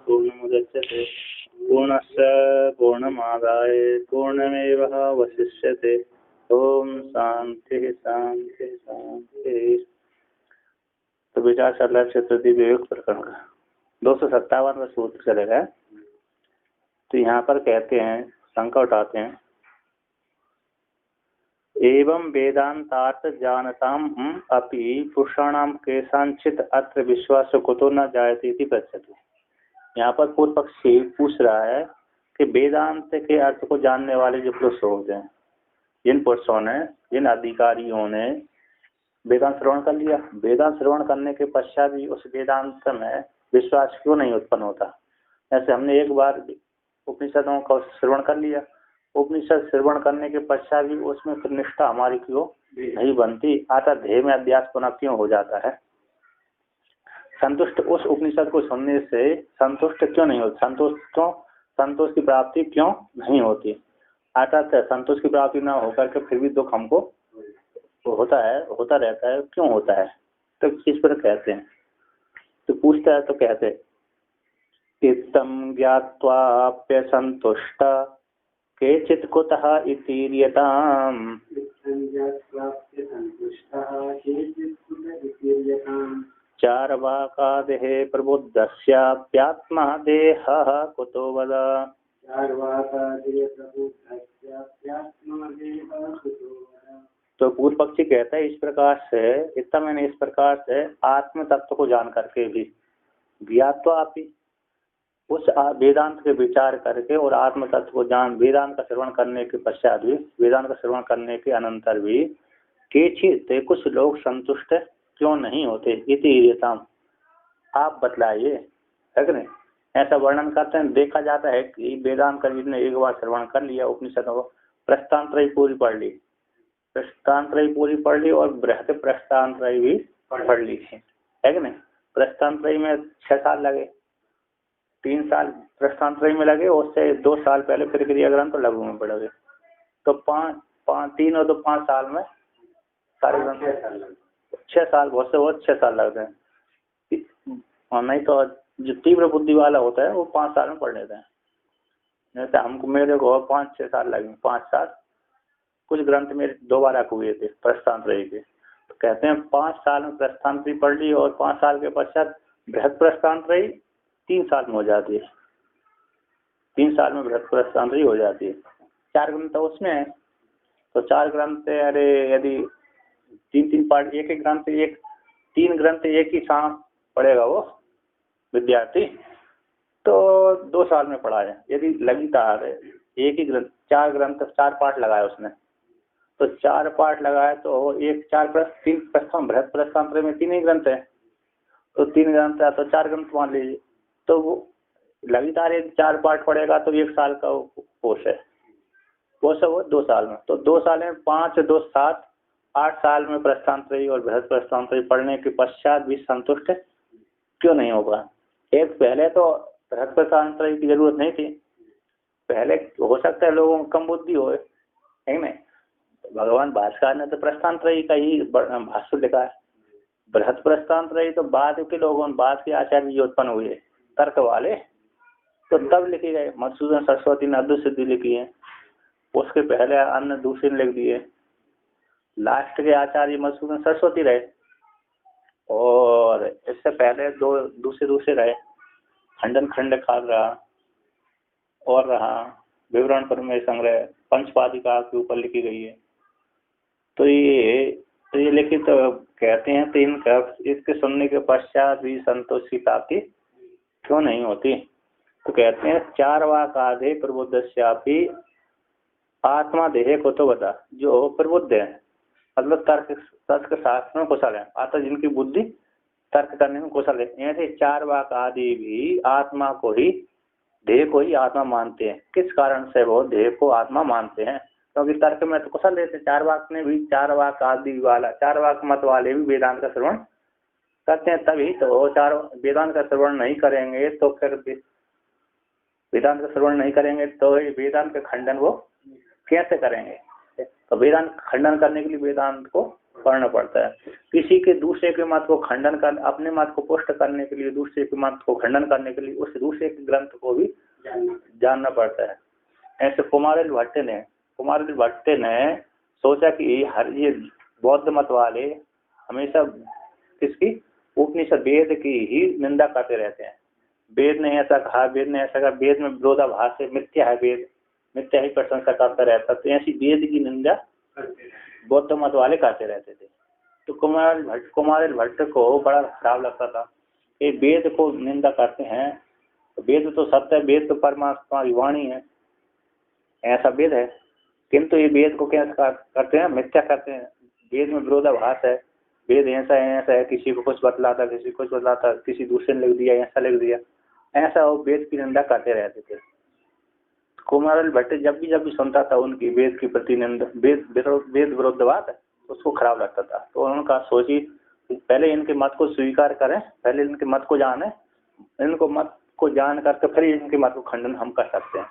पूर्णमुदच्यते पूर्णस्य पूर्णमादाय पूर्णमेवावशिष्यते। ओम शांति शांति शांति। तो विचार चल रहा है चतुर्थी विवेक प्रकरण का 257वां सूत्र चलेगा। तो यहाँ पर कहते हैं, शंका उठाते हैं, एवं वेदांतार्थ जानताम अपि पुरुषाणाम केषांचित् अत्र विश्वास कुतो न जायते इति पृच्छति। यहाँ पर पूर्व पक्षी पूछ रहा है कि वेदांत के अर्थ को जानने वाले जो पुरुष होते हैं, जिन पुरुषों ने, जिन अधिकारियों ने वेदांत श्रवण कर लिया, वेदांत श्रवण करने के पश्चात भी उस वेदांत में विश्वास क्यों नहीं उत्पन्न होता। ऐसे हमने एक बार उपनिषदों का श्रवण कर लिया, उपनिषद श्रवण करने के पश्चात भी उसमें फिर निष्ठा हमारी क्यों नहीं बनती, आता ध्येय में अध्यास पुनः क्यों हो जाता है, संतुष्ट उस उपनिषद को सुनने से संतुष्ट क्यों नहीं होती, संतोष की प्राप्ति क्यों नहीं होती, अर्थात संतोष की प्राप्ति न होकर के फिर भी दुख हमको होता रहता है, क्यों होता है। तो किस पर कहते हैं, तो पूछता है तो कहते हैं, इत्थं ज्ञात्वाप्य संतुष्ट केचित् कुतः इतीर्यताम्। चार्वाकादेः प्रबुद्धस्याप्यात्मा देहः कुतो वद। तो पूर्व पक्षी कहता है, इस प्रकार से इतना मैंने इस प्रकार से आत्म तत्व को जान करके भी ज्ञात्वापि उस वेदांत के विचार करके और आत्म तत्व को जान, वेदांत का श्रवण करने के पश्चात भी, वेदांत का श्रवण करने के अनंतर भी केचित् कुछ लोग संतुष्ट क्यों नहीं होते, इति आप बतलाइए, है कि नहीं। ऐसा वर्णन करते हैं, देखा जाता है कि वेदांत का जिसने एक बार श्रवण कर लिया, उपनिषदों को प्रस्थानत्रयी पूरी पढ़ ली, प्रस्थानत्रयी पूरी पढ़ ली और बृहद प्रस्थानत्रयी भी पढ़ ली है कि नहीं। प्रस्थानत्रयी में 6 साल लगे, 3 साल प्रस्थानत्रयी में लगे, उससे 2 साल पहले प्रक्रिया ग्रंथ तो लघु में पढ़ोगे, तो 3 और 2 5 साल में सारे ग्रंथ 6 साल, बहुत से बहुत 6 साल लगते हैं। और नहीं तो जो तीव्र बुद्धि वाला होता है वो 5 साल में पढ़ लेते हैं। जैसे हमको, मेरे को 5-6 साल लगे, 5 साल। कुछ ग्रंथ मेरे 2 बार हुए थे प्रस्थानत्रयी के, तो कहते हैं 5 साल में प्रस्थानत्रयी पढ़ ली और 5 साल के पश्चात बृहद प्रस्थानत्रयी 3 साल में हो जाती है, 3 साल में बृहद प्रस्थानत्रयी हो जाती है। 4 ग्रंथ उसमें है, तो 4 ग्रंथ, अरे यदि 3-3 पाठ, एक ग्रंथ, 3 ग्रंथ एक ही साथ पढ़ेगा वो विद्यार्थी, तो 2 साल में पढ़ा है। यदि लगातार एक ही ग्रंथ 4 ग्रंथ 4 पाठ लगाए उसने, तो 4 पाठ लगाए तो 3 प्रस्थान, बृहद प्रस्थानत्रयी में 3 ही ग्रंथ है, तो 3 ग्रंथ है तो 4 ग्रंथ मान लीजिए, तो वो लगातार 4 पाठ पढ़ेगा तो 1 साल का कोर्स है, वो सब वो 2 साल में, तो 2 साल में 5, 2, 7, 8 साल में प्रस्थानत्रयी और बृहद प्रस्थानत्रयी पढ़ने के पश्चात भी संतुष्ट क्यों नहीं होगा। एक पहले तो बृहद प्रस्थानत्रयी की जरूरत नहीं थी, पहले हो सकता है लोगों को कम बुद्धि हो, है नहीं। भगवान भास्कर ने तो प्रस्थानत्रयी का ही भाष्य लिखा है, बृहद प्रस्थानत्रयी तो बाद के लोगों, बाद के आचार्य जो उत्पन्न हुए तर्क वाले, तो तब लिखे गए। मधुसूदन सरस्वती ने अद्वैत सिद्धि लिखी है, उसके पहले अन्य दूसरे लिख दिए, लास्ट के आचार्य मधुसूदन सरस्वती रहे, और इससे पहले 2 दूसरे रहे, खंडन खंडकार रहा, और रहा विवरण प्रमेय संग्रह, पंचपादिका के ऊपर लिखी गई है। तो ये लिखित तो कहते हैं, 3 इसके सुनने के पश्चात भी संतोष की प्राप्ति क्यों नहीं होती। तो कहते हैं, 4 वाकादे प्रबुद्धस्यापि आत्मा देह को तो बता, जो प्रबुद्ध है, मतलब तर्क शास्त्र में कुशल है, अर्थात जिनकी बुद्धि तर्क करने में कुशल है, ऐसे 4 वाक आदि भी आत्मा को ही, देह को ही आत्मा मानते हैं। किस कारण से वो देह को आत्मा मानते हैं, क्योंकि तर्क में तो कुशल रहते। 4 वाक ने भी, 4 वाक आदि वाला, 4 वाक मत वाले भी वेदांत का श्रवण करते हैं, तभी तो 4 वेदांत का श्रवण नहीं करेंगे तो फिर वेदांत का श्रवण नहीं करेंगे तो वेदांत का खंडन वो कैसे करेंगे। तो वेदांत खंडन करने के लिए वेदांत को पढ़ना पड़ता है। किसी के दूसरे के मत को खंडन कर, अपने मत को पुष्ट करने के लिए, दूसरे के मत को खंडन करने के लिए उस दूसरे के ग्रंथ को भी जानना पड़ता है। ऐसे कुमारिल भट्ट ने सोचा कि हर ये बौद्ध मत वाले हमेशा किसकी, उपनिषद वेद की ही निंदा करते रहते हैं। वेद ने ऐसा कहा, वेद ने ऐसा कहा, वेद में विरोधाभास है, मिथ्या है, वेद मिथ्या ही प्रशंसा करता रहता। तो ऐसी वेद की निंदा बौद्ध मत वाले करते रहते थे। तो कुमारिल भट्ट को बड़ा खराब लगता था, ये वेद को निंदा करते हैं। तो वेद तो सत्य है, वेद तो परमात्मा की वाणी है, ऐसा वेद है, किंतु ये वेद को क्या करते हैं, मिथ्या करते हैं। वेद में विरोधाभास है, वेद ऐसा है, किसी को कुछ बतलाता, किसी को कुछ बतलाता, किसी दूसरे ने लिख दिया, ऐसा लिख दिया, ऐसा वो वेद की निंदा करते रहते थे। कुमारिल भट्ट जब भी सुनता था उनकी वेद की प्रति निंदा, वेद विरुद्ध बात, उसको खराब लगता था। तो उनका सोची पहले इनके मत को स्वीकार करें, पहले इनके मत को जाने, इनको मत को जान करके फिर इनके मत को खंडन हम कर सकते हैं।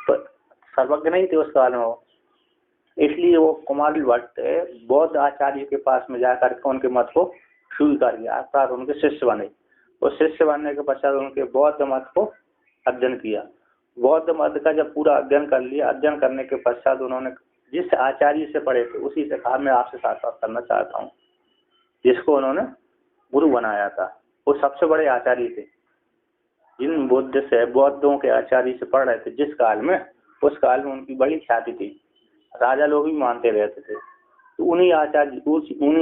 तो सर्वज्ञ नहीं थे उस काल में वो, इसलिए वो कुमारिल भट्ट बौद्ध आचार्य के पास में जाकर के उनके मत को स्वीकार किया, अर्थात उनके शिष्य बने। और शिष्य बनने के पश्चात उनके बौद्ध मत को अध्ययन किया। बौद्ध मत का जब पूरा अध्ययन कर लिया, अध्ययन करने के पश्चात उन्होंने जिस आचार्य से पढ़े थे उसी से कहा मैं आपसे साक्षात करना चाहता हूँ, जिसको उन्होंने गुरु बनाया था। वो सबसे बड़े आचार्य थे, जिन बौद्धों के आचार्य से पढ़ रहे थे जिस काल में, उस काल में उनकी बड़ी ख्याति थी, राजा लोग भी मानते रहते थे। तो उन्हीं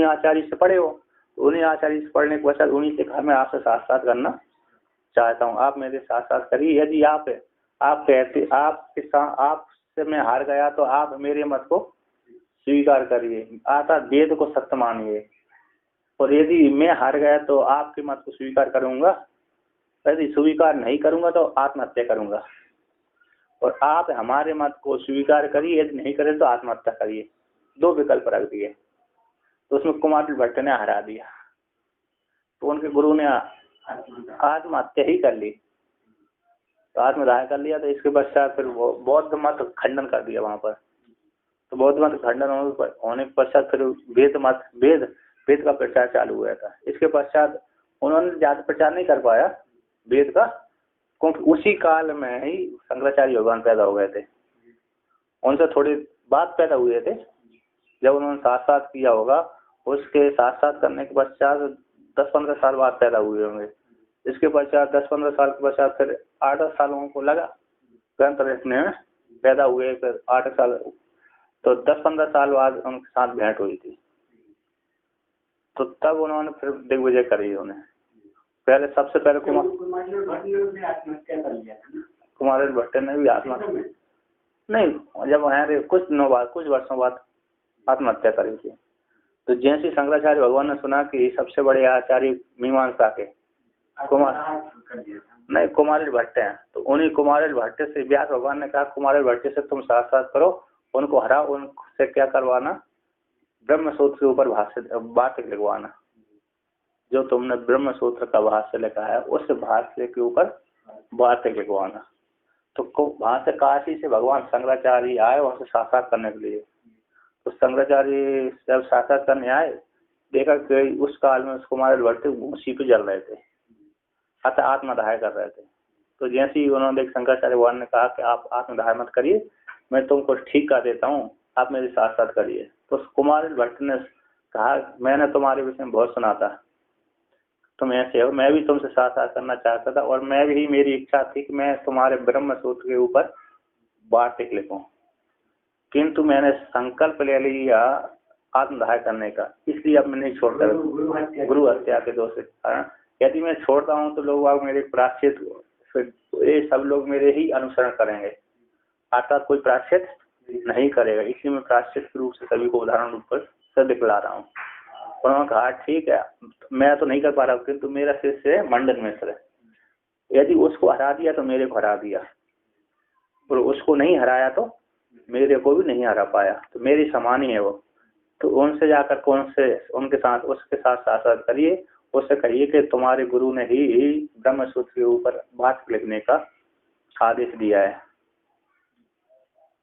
आचार्य से पढ़े हो, उन्हीं आचार्य से पढ़ने के पश्चात उन्हीं से कहा मैं आपसे साक्षात करना चाहता हूँ, आप मेरे साक्षात करिए। यदि आप कहते आपसे मैं हार गया तो आप मेरे मत को स्वीकार करिए, अर्थात वेद को सत्य मानिए। और यदि मैं हार गया तो आपके मत को स्वीकार करूंगा, यदि स्वीकार नहीं करूंगा तो आत्महत्या करूंगा। और आप हमारे मत को स्वीकार करिए, यदि नहीं करें तो आत्महत्या करिए, दो विकल्प रख दिए। तो उसमें कुमारिल भट्ट ने हरा दिया, तो उनके गुरु ने आत्महत्या ही कर ली, तो आत्मदाह कर लिया। तो इसके पश्चात फिर वो बौद्ध मत खंडन कर दिया वहां पर। तो बौद्ध मत खंडन होने के पश्चात फिर वेद का प्रचार चालू हुआ था। इसके पश्चात उन्होंने ज्यादा प्रचार नहीं कर पाया वेद का, क्योंकि उसी काल में ही शंकराचार्य भगवान पैदा हो गए थे। उनसे थोड़ी बाद पैदा हुए थे, जब उन्होंने साक्षात किया होगा, उसके साक्षात करने के पश्चात 10-15 साल बाद पैदा हुए होंगे। इसके पश्चात 10-15 साल के पश्चात फिर 8 सालों को लगा ग्रंथ लिखने में, पैदा हुए फिर 8 साल, तो 10-15 साल बाद उनके साथ भेंट हुई थी। तो तब उन्होंने फिर दिग्विजय करी उन्हें। पहले सबसे पहले कुमारिल भट्ट ने भी आत्महत्या नहीं, जब कुछ वर्षों बाद आत्महत्या करी थी। तो जैसे शंकराचार्य भगवान ने सुना कि सबसे बड़े आचार्य मीमांसा के कुमारिल भट्ट हैं, तो उन्हीं कुमारिल भट्ट से व्यास भगवान ने कहा कुमारिल भट्ट से तुम साक्षात करो, उनको हराओ, उनसे क्या करवाना, ब्रह्म सूत्र के ऊपर भाष्य लिखवाना। जो तुमने ब्रह्म सूत्र का भाष्य लिखा है उस भाष्य के ऊपर भाष्य लिखवाना। तो वहां से काशी से भगवान शंकराचार्य आए उनसे साक्षात करने के लिए। तो शंकराचार्य जब साक्षात करने आए, देखा कि उस काल में कुमारिल भट्ट उसी पे जल रहे थे, अतः आत्मदाह कर रहे थे। तो जैसे ही उन्होंने शंकराचार्य भगवान ने कहा कि आप आत्मदाह मत करिए, मैं तुमको ठीक कर देता हूँ, आप मेरे साक्षात करिए। तो कुमारिल भट्ट ने कहा मैंने तुम्हारे विषय में बहुत सुना था, तुम ऐसे हो, मैं भी तुमसे साक्षात करना चाहता था, और मैं भी, मेरी इच्छा थी कि मैं तुम्हारे ब्रह्म सूत्र के ऊपर वार्तिक लिखूं, किंतु मैंने संकल्प ले लिया आत्मदाह करने का, इसलिए अब मैं नहीं छोड़ता गुरु हत्या के दोष से। यदि मैं छोड़ता हूँ तो लोग मेरे प्राश्चित, ये सब लोग मेरे ही अनुसरण करेंगे, अर्थात कोई प्राश्चित नहीं करेगा, इसलिए मैं प्राश्चित के रूप से सभी को उदाहरण रूप से दिखला रहा हूँ। उन्होंने कहा ठीक है, मैं तो नहीं कर पा रहा हूँ, किंतु मेरा शिष्य है मंडन मिश्र, यदि उसको हरा दिया तो मेरे को हरा दिया, और उसको नहीं हराया तो मेरे को भी नहीं हरा पाया, तो मेरी समान ही है वो। तो उनसे जाकर उनके साथ उसके साथ साक्षात करिए, उससे कहिए कि तुम्हारे गुरु ने ही ब्रह्म सूत्र के ऊपर बात लिखने का आदेश दिया है।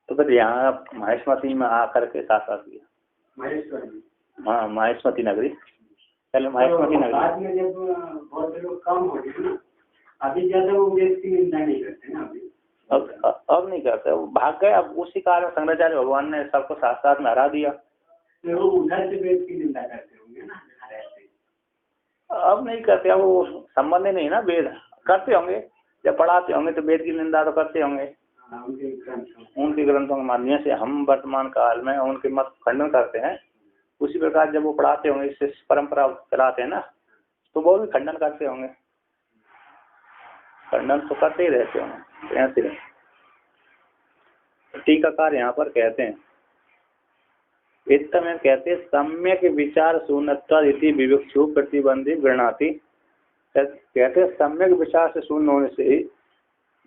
तो फिर यहाँ महेश्वरी में आकर के साक्षात किया। हाँ माहेश्वती नगरी, पहले माहेश्वती नगरी। बाद में जब बहुत लोग कम हो गए ना, अभी ज्यादा वो वेद की निंदा नहीं करते ना अभी। अब नहीं करते, वो भाग गए। अब उसी कारण शंकराचार्य भगवान ने सबको साथ साथ में हरा दिया। वो उधर से वेद की निंदा करते होंगे ना रहते। अब नहीं करते, अब वो संबंध ही नहीं ना, वेद करते होंगे जब पढ़ाते होंगे तो वेद की निंदा तो करते होंगे उनके ग्रंथों के माध्यम से। हम वर्तमान काल में उनके मत खंडन करते हैं, उसी प्रकार जब वो पढ़ाते होंगे, इससे परंपरा चलाते हैं ना, तो वो भी खंडन करते होंगे, खंडन तो करते ही रहते होंगे ऐसे। टीकाकार यहाँ पर कहते हैं, इत्थम कहते हैं सम्यक विचार शून्यता इति विवक्षु प्रतिबंधी गृणाति। कहते हैं सम्यक विचार से शून्य होने से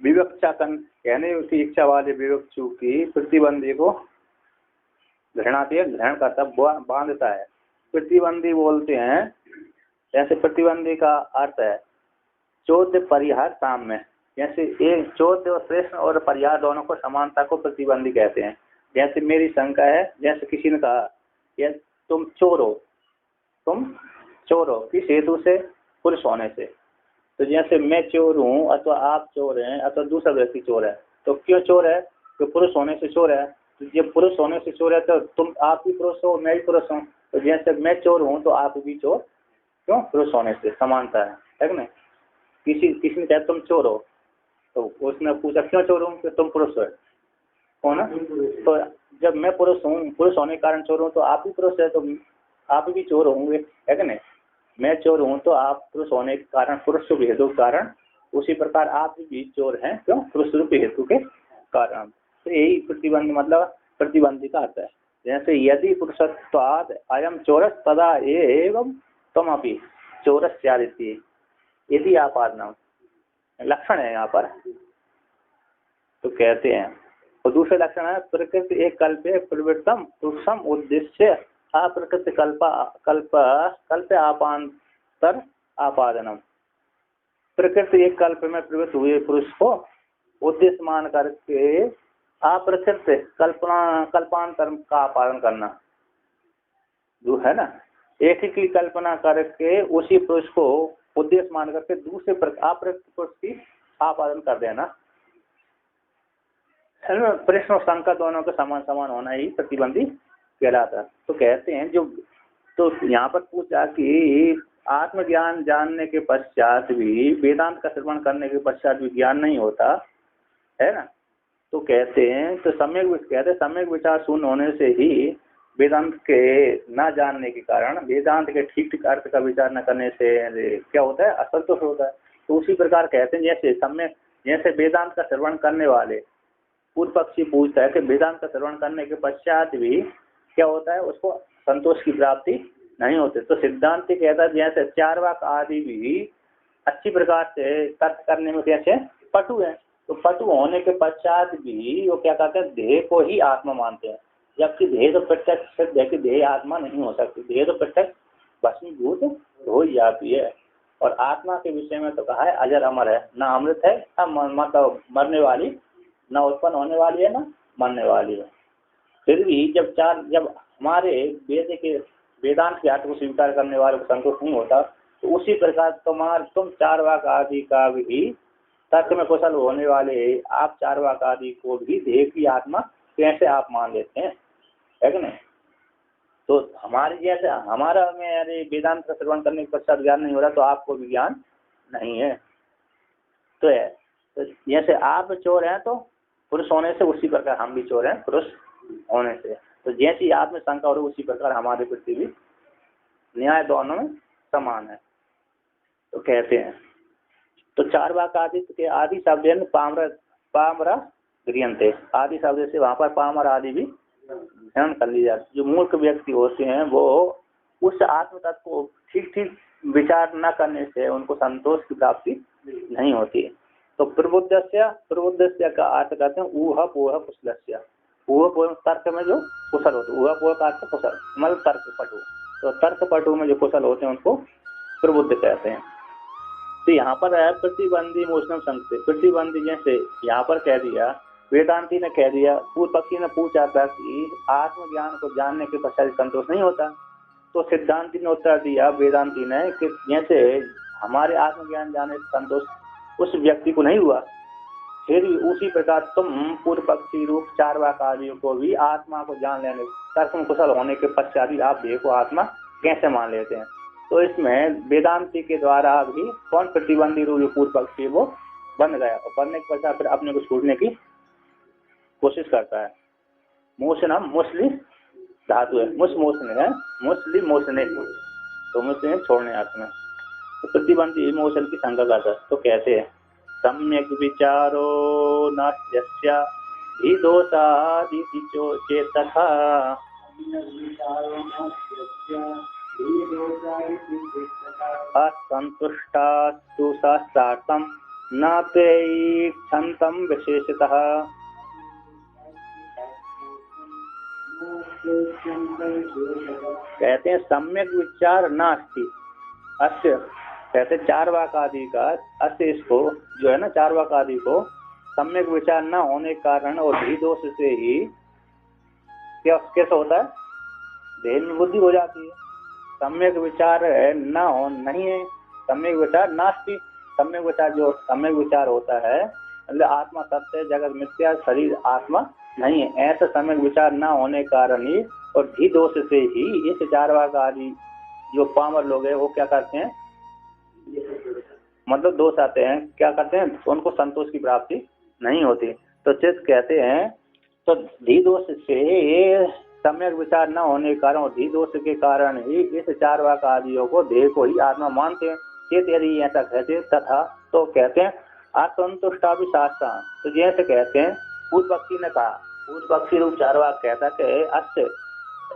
विवक्षा कहने उसकी इच्छा वाले विवक्षु की प्रतिबंधी को घृणाती है, ग्रहण करता बांधता है। प्रतिबंधी बोलते हैं, जैसे प्रतिबंधी का अर्थ है चौद्य परिहार साम्य, जैसे एक चौद्य और प्रश्न और परिहार दोनों को समानता को प्रतिबंधी कहते हैं। जैसे मेरी शंका है, जैसे किसी ने कहा ये तुम चोर हो किस हेतु से, पुरुष होने से। तो जैसे मैं चोर हूँ अथवा आप चोर हैं अथवा दूसरा व्यक्ति चोर है, तो क्यों चोर है, तो पुरुष होने से चोर है। तो जब पुरुष होने से चोर है तो तुम आप भी पुरुष हो मैं भी पुरुष हूँ, तो जैसे मैं चोर हूँ तो आप भी चोर, क्यों, पुरुष होने से समानता है कि नहीं। किसी ने कहा तुम चोर हो, तो उसने पूछा क्यों चोर हूँ, कि तुम पुरुष हो ना। तो जब मैं पुरुष हूँ, पुरुष होने के कारण चोर हूँ, तो आप भी पुरुष है तो आप भी चोर होंगे, है कि नहीं। मैं चोर हूँ तो आप पुरुष होने के कारण, पुरुष रूप हेतु के कारण, उसी प्रकार आप भी चोर हैं, क्यों, पुरुष रूप हेतु के कारण। तो यही प्रतिबंध मतलब प्रतिबंधी का आता है। जैसे यदि पुरुषत्वाद अयम चोरस तदा एवं तुम अपि चोरस चारिती, यदि आपादनम लक्षण है यहाँ पर। तो कहते हैं, और दूसरे लक्षण है प्रकृति एक कल्पे प्रवृत्तम पुरुषम उद्देश्य अप्रकृति कल्प आपांतर आपादनम। प्रकृति एक कल्प में प्रवृत्त हुए पुरुष को उद्देश्य मान करके अप्रकृत कल्पांतर का आपादन करना, जो है ना, एक ही की कल्पना करके उसी पुरुष को उद्देश्य मान करके दूसरे अप्रकृत पुरुष की आपादन कर देना। प्रश्न और शंका दोनों के समान समान होना ही प्रतिबंधी कहलाता। तो कहते हैं जो, तो यहाँ पर पूछा कि आत्मज्ञान जानने के पश्चात भी, वेदांत का श्रवण करने के पश्चात भी ज्ञान नहीं होता है ना। तो कहते हैं, तो सम्यक विचार शून्य होने से ही वेदांत के न जानने के कारण, वेदांत के ठीक ठीक अर्थ का विचार न करने से क्या होता है, असंतोष होता है। तो उसी प्रकार कहते हैं जैसे वेदांत का श्रवण करने वाले पूर्व पक्षी पूछता है कि वेदांत का श्रवण करने के पश्चात भी क्या होता है, उसको संतोष की प्राप्ति नहीं होती। तो सिद्धांत कहता है जैसे चार्वाक आदि भी अच्छी प्रकार से तर्क करने में कैसे पटु है, तो पटु होने के पश्चात भी वो क्या कहते हैं, देह को ही आत्मा मानते हैं, जबकि देह तो प्रत्यक्ष सिद्ध है कि देह आत्मा नहीं हो सकती, देह तो प्रत्यक्ष भस्मीभूत हो जाती है। और आत्मा के विषय में तो कहा है अजर अमर है, न अमृत है न मतलब मरने वाली, न उत्पन्न होने वाली है न मरने वाली है। फिर भी जब हमारे वेदांत के अर्थ को स्वीकार करने वाले को संतोष नहीं होता, तो उसी प्रकार तुम चार्वाक आदि का भी तर्क में कुशल होने वाले आप चार्वाक आदि को भी देह की आत्मा कैसे आप मान लेते हैं, है कि नहीं। तो हमारे जैसे हमारा में अरे वेदांत का श्रवण करने के पश्चात ज्ञान नहीं हो रहा, तो आपको भी ज्ञान नहीं है। तो जैसे आप चोर हैं तो पुरुष होने से, उसी प्रकार हम भी चोर हैं पुरुष होने से। तो जैसी आप में शंका हो रही उसी प्रकार हमारे प्रति भी न्याय दोनों में समान है। तो कहते हैं, तो चार्वाक आदि के आदि शब्द पामरा गृहन्ते, आदि शब्द से वहाँ पर पामर आदि भी ध्यान कर ली जाती। जो मूर्ख व्यक्ति होते हैं वो उस आत्म तत्व को ठीक ठीक विचार न करने से उनको संतोष की प्राप्ति नहीं होती। तो प्रबुद्धस्य का अर्थ कहते हैं ऊह पोह कुशलस्य, ऊह पोह तर्क में जो कुशल होते, ऊह पोह का अर्थ कुशल मतलब तर्क पटु, तो तर्क पटु में जो कुशल होते हैं उनको प्रबुद्ध कहते हैं। तो यहाँ पर है प्रतिबंधी मोचनम संगते, प्रतिबंधी जैसे यहाँ पर कह दिया, वेदांती ने कह दिया, पूर्व पक्षी ने पूछा था कि आत्मज्ञान को जानने के पश्चात संतोष नहीं होता, तो सिद्धांति ने उत्तर दिया, वेदांति ने, कि जैसे हमारे आत्मज्ञान जाने से संतोष उस व्यक्ति को नहीं हुआ, फिर भी उसी प्रकार तुम पूर्व पक्षी रूप चारवाक आदियों को भी आत्मा को जान लेने, कर्म कुशल होने के पश्चात भी आप देखो आत्मा कैसे मान लेते हैं। तो इसमें वेदांति के द्वारा भी कौन प्रतिबंधी रूप जो पूर्व पक्षी वो बन गया, और बनने के पश्चात फिर अपने को छूटने की कोशिश करता है। मोशनम मुसली धातु है, मोशने है, मुसली मोशने, तो मुसले छोड़ने अर्थ में, तो प्रतिबंधी मोशन की शंका करता है। तो कहते हैं सम्यक विचारो नास्यस्य हि दोषादिति चेतः असंतुष्टास्तु शास्त्रार्थं न पेक्षन्तं विशेषतः। कहते हैं सम्यक विचार नास्ति अस्य, कहते चारवाक आदि का अस्य, इसको जो है ना चारवाक आदि को सम्यक विचार न होने के कारण और भी दोष से ही क्या कैसे होता है, देह में बुद्धि हो जाती है। सम्यक विचार है न हो नहीं है, सम्यक विचार नास्ति, सम्यक विचार जो सम्यक विचार होता है मतलब आत्मा सत्य जगत मिथ्या शरीर आत्मा नहीं है, ऐसा सम्यक विचार न होने के कारण ही और भी दोष से ही इस चारवाक आदि जो पामर लोग हैं वो क्या करते हैं, मतलब दोष आते हैं, क्या करते हैं, उनको संतोष की प्राप्ति नहीं होती। तो चित्त कहते हैं तो धी दोष से सम्यक विचार न होने के कारण और धी दोष के कारण ही इस चारवाक आदियों को देह को ही आत्मा मानते हैं। चित्त यदि ऐसा कहते तथा तो कहते हैं असंतुष्टा भी शास्त्र, तो जैसे कहते हैं पूर्व पक्षी ने कहा, पूर्व पक्षी रूप चारवाक कहता कि अच्छे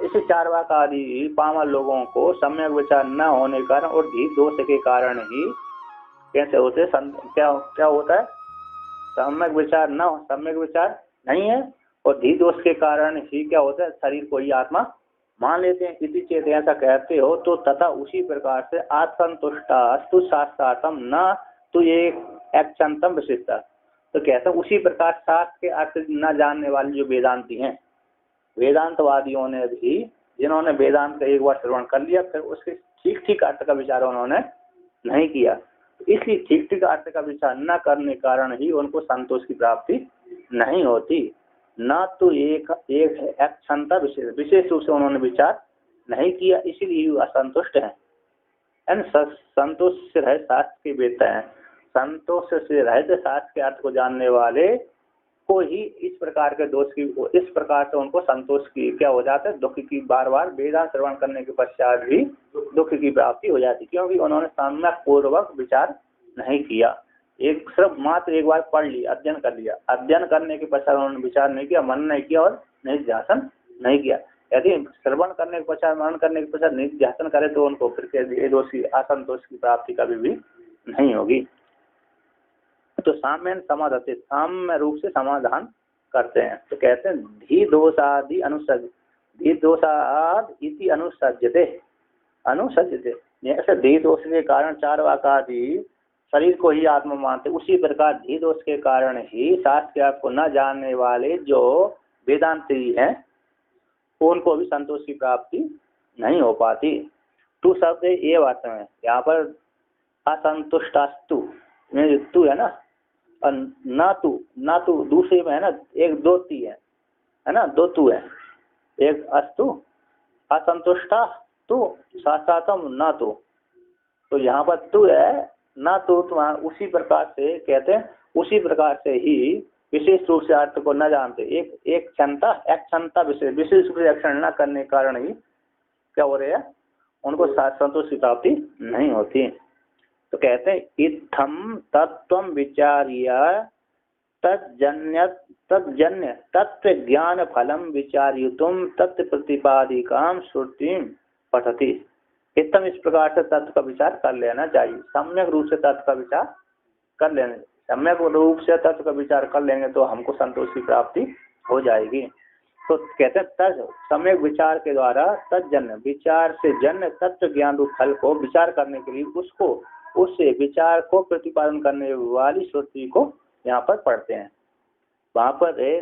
इस चारवाक आदि पामर लोगों को सम्यक विचार न होने के कारण और धी दोष के कारण ही कैसे होते, क्या होता है, सम्यक विचार नहीं है और धी दोष के कारण ही क्या होता है, शरीर को ही आत्मा मान लेते हैं। इसी चेत ऐसा कहते हो तो तथा उसी प्रकार से आत्मसंतुष्टास्तु शास्त्रार्थम न तो ये एक्शंतम विशिष्टा, तो कहते हैं उसी प्रकार शास्त्र के अर्थ न जानने वाले जो वेदांती हैं, वेदांतवादियों ने भी जिन्होंने वेदांत का एक बार श्रवण कर लिया फिर उसके ठीक ठीक अर्थ का विचार उन्होंने नहीं किया, इसलिए ठीक ठीक अर्थ का विचार न करने के कारण ही उनको संतोष की प्राप्ति नहीं होती। न तो एक क्षमता विशेष रूप से उन्होंने विचार नहीं किया, इसीलिए असंतुष्ट है। संतोष से रहित शास्त्र के वेदता है, संतोष से रहित शास्त्र के अर्थ को जानने वाले को ही इस प्रकार के दोष की, इस प्रकार से उनको संतोष की क्या हो जाता है, दुख की, बार बार वेदांत श्रवण करने के पश्चात भी दुख की प्राप्ति हो जाती, क्योंकि उन्होंने सम्यक पूर्वक विचार नहीं किया। एक सिर्फ मात्र एक बार पढ़ लिया, अध्ययन कर लिया, अध्ययन करने के पश्चात उन्होंने विचार नहीं किया, मनन नहीं किया और निध्यासन नहीं किया। यदि श्रवण करने के पश्चात मनन करने के पश्चात निध्यासन करे तो उनको फिर दोषी असंतोष की प्राप्ति कभी भी नहीं होगी। तो साम्य समाधते, साम्य रूप से समाधान करते हैं। तो कहते हैं धी दोषादि अनुसज, धी दोषाद इति अनुसज्जते, अनुसज्जते, जैसे धी दोष के कारण चारवाक आदि शरीर को ही आत्मा मानते, उसी प्रकार धी दोष के कारण ही शास्त्र के आपको न जानने वाले जो वेदांती हैं उनको भी संतोष की प्राप्ति नहीं हो पाती। तू शब्द ये बात है, यहाँ पर असंतुष्टास्तु में तू है ना, और ना तू दूसरे में है ना, एक दो ती है ना, दो तू है, एक अस्तु असंतुष्टा तू साथातम न तू, तो यहाँ पर तू है ना तो तुम्हारा उसी प्रकार से कहते हैं, उसी प्रकार से ही विशेष रूप से अर्थ को न जानते, एक क्षमता विशेष रूप से अक्षण न करने के कारण ही क्या हो रहे हैं, उनको संतोष की प्राप्ति नहीं होती। तो कहते हैं इत्थम तत्व विचार्य तज्जन्य तत्व ज्ञान फलम विचार्युतुम तत्व प्रतिपादिकाम श्रुतिम पठति। इत्थम इस प्रकार से तत्व का विचार कर लेना चाहिए, सम्यक रूप से तत्व का विचार कर लेने, सम्यक रूप से तत्व का विचार कर लेंगे तो हमको संतोष की प्राप्ति हो जाएगी। तो कहते हैं तज सम्यक विचार के द्वारा तज्जन्य, विचार से जन्य तत्व ज्ञान रूप फल को विचार करने के लिए उसको, उससे विचार को प्रतिपादन करने वाली श्रुति को यहाँ पर पढ़ते हैं। वहां पर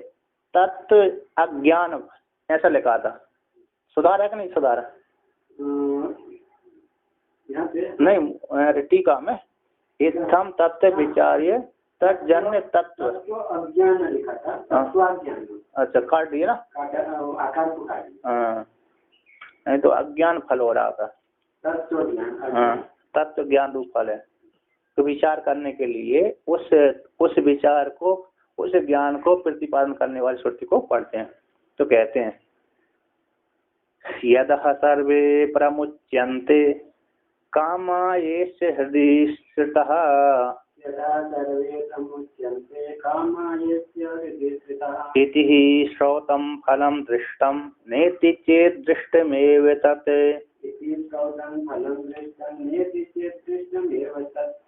तत्व अज्ञान ऐसा लिखा था, सुधारा कि नहीं सुधारा, यहाँ पे नहीं, टीका में इत्थम तत्व विचार्य तज्जन्य तत्व। अज्ञान लिखा था, तत्वाज्ञान। अच्छा, काट दिया ना, आकार को काट दिया। हाँ, नहीं तो अज्ञान फल हो रहा था। तत्व ज्ञान, हाँ, तत्व ज्ञान रूप फल है। तो विचार करने के लिए उस विचार को, उस ज्ञान को प्रतिपादन करने वाली श्रुति को पढ़ते हैं। तो कहते हैं यदः सर्वे प्रमुच्यन्ते कामा येष हृदि स्थितः इति हि श्रौतं फलं दृष्टं नेति चेत् दृष्टमेव तत्।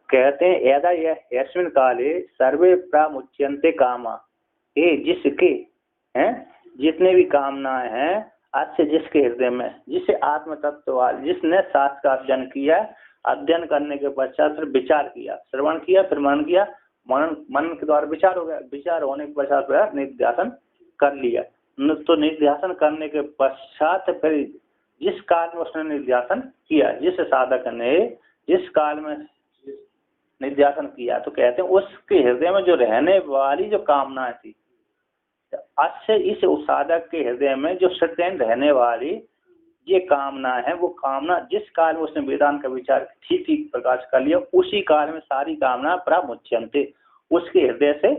कहते हैं यदा यस्मिन् काले सर्वे प्रामुच्यन्ते कामा, ये जिसके हैं जितने भी कामनाएं हैं, अच्छे जिसके हृदय में, जिसे आत्म तत्व वाले, जिसने शास्त्र का अध्ययन किया, अध्ययन करने के पश्चात फिर विचार किया, श्रवण किया, फिर मनन किया, मन के द्वारा विचार हो गया, विचार होने के पश्चात निध्यासन कर लिया। तो निध्यासन करने के पश्चात फिर जिस काल में उसने निध्यासन किया, जिस साधक ने जिस काल में निध्यासन किया, तो कहते हैं उसके हृदय में जो रहने वाली जो कामनाएं थी, अच्छे इस साधक के हृदय में जो सत्यन रहने वाली ये कामना है, वो कामना जिस काल में उसने वेदांत का विचार ठीक ठीक प्रकाश कर लिया, उसी काल में सारी कामना प्रामुच्यन्ते, उसके हृदय से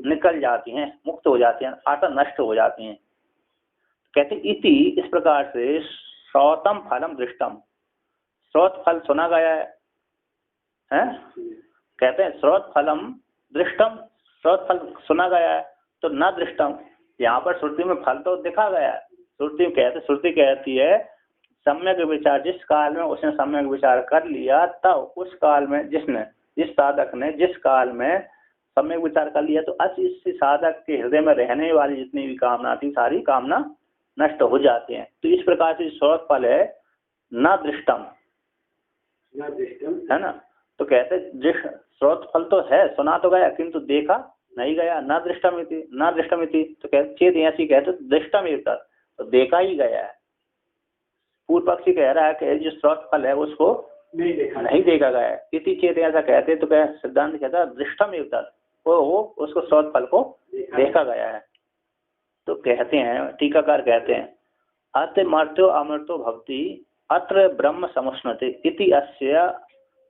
निकल जाती हैं, मुक्त हो जाती हैं, आटा नष्ट हो जाती हैं। कहते इति, इस प्रकार से श्रौतम फलम दृष्टम, श्रोत फल सुना गया है? कहते हैं श्रोत फलम दृष्टम, श्रोत फल सुना गया है, तो न दृष्टम, यहाँ पर श्रुति में फल तो दिखा गया है। श्रुति कहती है सम्यक विचार, जिस काल में उसने सम्यक विचार कर लिया, तब उस काल में जिस साधक ने जिस काल में सम्यक विचार कर लिया, तो इस साधक के हृदय में रहने वाली जितनी भी कामना थी, सारी कामना नष्ट हो जाती हैं। तो इस प्रकार से श्रोत फल है न दृष्टम, है ना। तो कहते श्रोत फल तो है, सुना तो गया, किंतु देखा नहीं गया, न दृष्टमिति। तो कहते चेत ऐसी कहते दृष्टम एक, तो देखा ही गया है। पूर्व पक्षी कह रहा है कि जो श्रोत फल है उसको नहीं देखा गया है, इति चेत ऐसा कहते, तो क्या सिद्धांत कहता दृष्टम एक, वो उसको श्रोत फल को देखा गया है। तो कहते हैं टीकाकार कहते हैं अत मर्त्यो अमृतो भक्ति अत्र ब्रह्म समुष्णते इति अस्य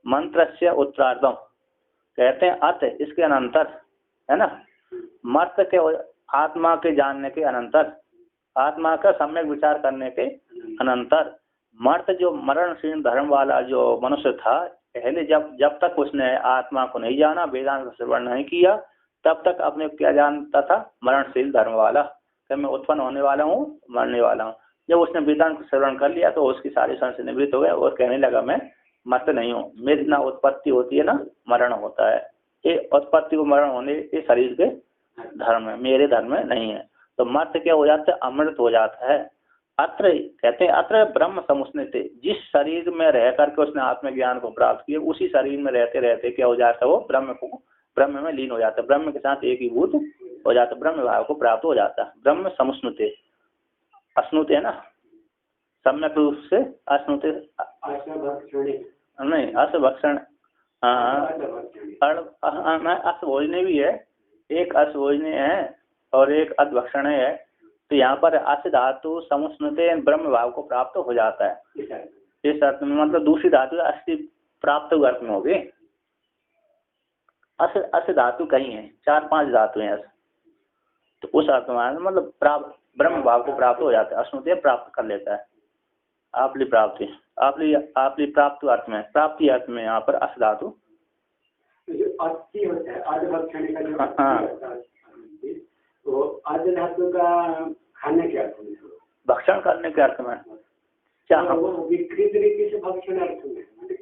मंत्रस्य उत्तरार्धम। कहते हैं अत, इसके अनंतर, है ना, मर्त के आत्मा के जानने के अनंतर, आत्मा का सम्यक विचार करने के अनंतर, मर्त जो मरणशील धर्म वाला जो मनुष्य था, पहले जब तक उसने आत्मा को नहीं जाना, वेदांत का श्रवण नहीं किया, तब तक अपने क्या जानता था, मरणशील धर्म वाला, कि मैं उत्पन्न होने वाला हूँ, मरने वाला हूँ। जब उसने वेदांत का श्रवण कर लिया तो उसकी सारी संशय निवृत्त हो गए और कहने लगा मैं मत नहीं हूँ, मेरी ना उत्पत्ति होती है ना मरण होता है, ये उत्पत्ति को मरण होने ये शरीर के धर्म है, मेरे धर्म में नहीं है। तो मत क्या हो जाता है, अमृत हो जाता है। अत्र कहते हैं अत्र ब्रह्म समुष्णते, जिस शरीर में रह करके उसने आत्मज्ञान को प्राप्त किया, उसी शरीर में रहते रहते क्या हो जाता है, वो ब्रह्म में लीन हो जाता है, ब्रह्म के साथ एकीभूत हो जाता है, ब्रह्म भाव को प्राप्त हो जाता है। ब्रह्म समुष्णुते, अश्नुते है ना, सम्यक रूप से अश्नुते नहीं, असभक्षण, असभोजने भी है, एक असभोजने है और एक अधभक्षण है। तो यहाँ पर अस धातु समुष्णुते ब्रह्म भाव को प्राप्त हो जाता है, इस अर्थ में, मतलब दूसरी धातु अस्थि प्राप्त अर्थ में होगी। अस धातु कहीं है, 4-5 धातु हैं, तो उस अर्थ में मतलब प्राप्त ब्रह्म भाव को प्राप्त हो जाता है, अश्नुते प्राप्त कर लेता है। आपली प्राप्ति, आपली प्राप्त अर्थ में, प्राप्ति अर्थ में यहाँ पर अस धातु होता है, धातु का खाने के अर्थ में, भक्षण करने के अर्थ में, क्या विकृत तरीके से भक्षण अर्थ में, मतलब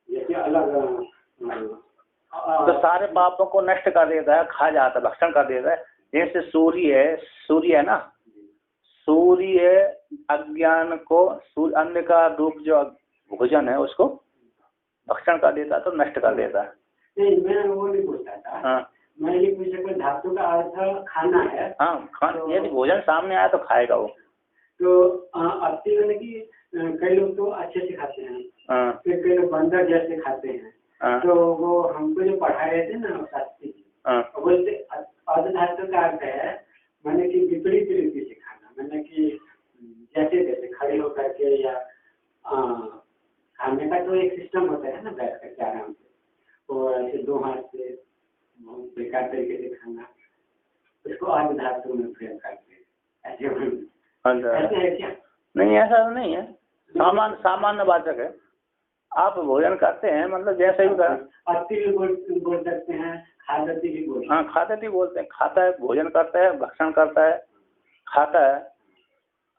जैसे अलग तो सारे पापों को नष्ट कर देता है, खा जाता है, भक्षण कर देता है। जैसे सूर्य है ना, सूर्य अज्ञान को, अन्न का रूप जो भोजन है उसको भक्षण कर देता है, तो नष्ट कर देता है। नहीं, मैं वो नहीं पूछता था। हाँ। मैं ये पूछा कि धातु का अर्थ खाना है। हाँ, खाना, यदि भोजन सामने आया तो खाएगा वो। तो अस्थि मैंने कि कई लोग तो अच्छे से खाते हैं, फिर कई लोग बंदर जैसे खाते हैं। तो वो हमको जो पढ़ा रहे थे ना शास्त्री जी, बोलते अर्धधातु का अर्थ है मैंने कि विपरीत रीति से खाना, मैंने कि जैसे जैसे खड़े होकर के या खाने का तो एक सिस्टम होता है ना, बैठ करके आराम से, और ऐसे दो हाथ से बहुत बेकार तरीके से खाना, उसको अर्धधातु में प्रयोग करते हैं। ऐसे है क्या? नहीं, ऐसा तो नहीं है, सामान्य वाचक है। आप भोजन करते हैं मतलब जैसे भी कर, अति भी बोल सकते हैं, खादती भी बोलते हैं। हाँ, खादती बोलते हैं, खाता है, भोजन करता है, भक्षण करता है, खाता है,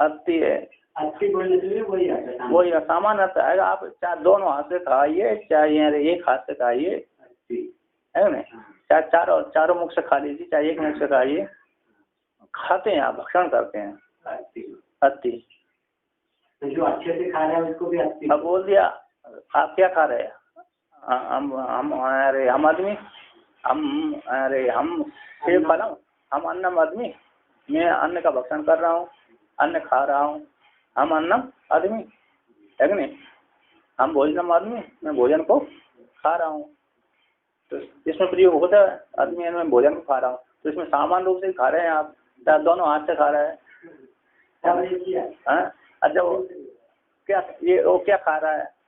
अति है। अति बोलने से भी वही आता है, वही सामान्य अर्थ है। आप चाहे दोनों हाथ से खाइए, चाहे एक हाथ से खाइए, है ना, चाहे चारों मुख से खा लीजिए, चाहे एक मुख से खाइए, खाते हैं आप, भक्षण करते हैं, अति। जो अच्छे से खा रहा है उसको भी अति। अब बोल दिया, आप क्या खा रहे हैं? हम आदमी, हम सेब खा रहा हूँ, हम अन्नम आदमी, मैं अन्न का भक्षण कर रहा हूँ, अन्न खा रहा हूँ, हम अन्नम आदमी, है कि नहीं? हम भोजनम आदमी, मैं भोजन को खा रहा हूँ। तो इसमें प्रयोग होता है आदमी, मैं भोजन को खा रहा हूँ, तो इसमें सामान्य रूप से खा रहे हैं आप, चाहे दोनों हाथ से खा रहे हैं। अच्छा, वो क्या खा रहा है?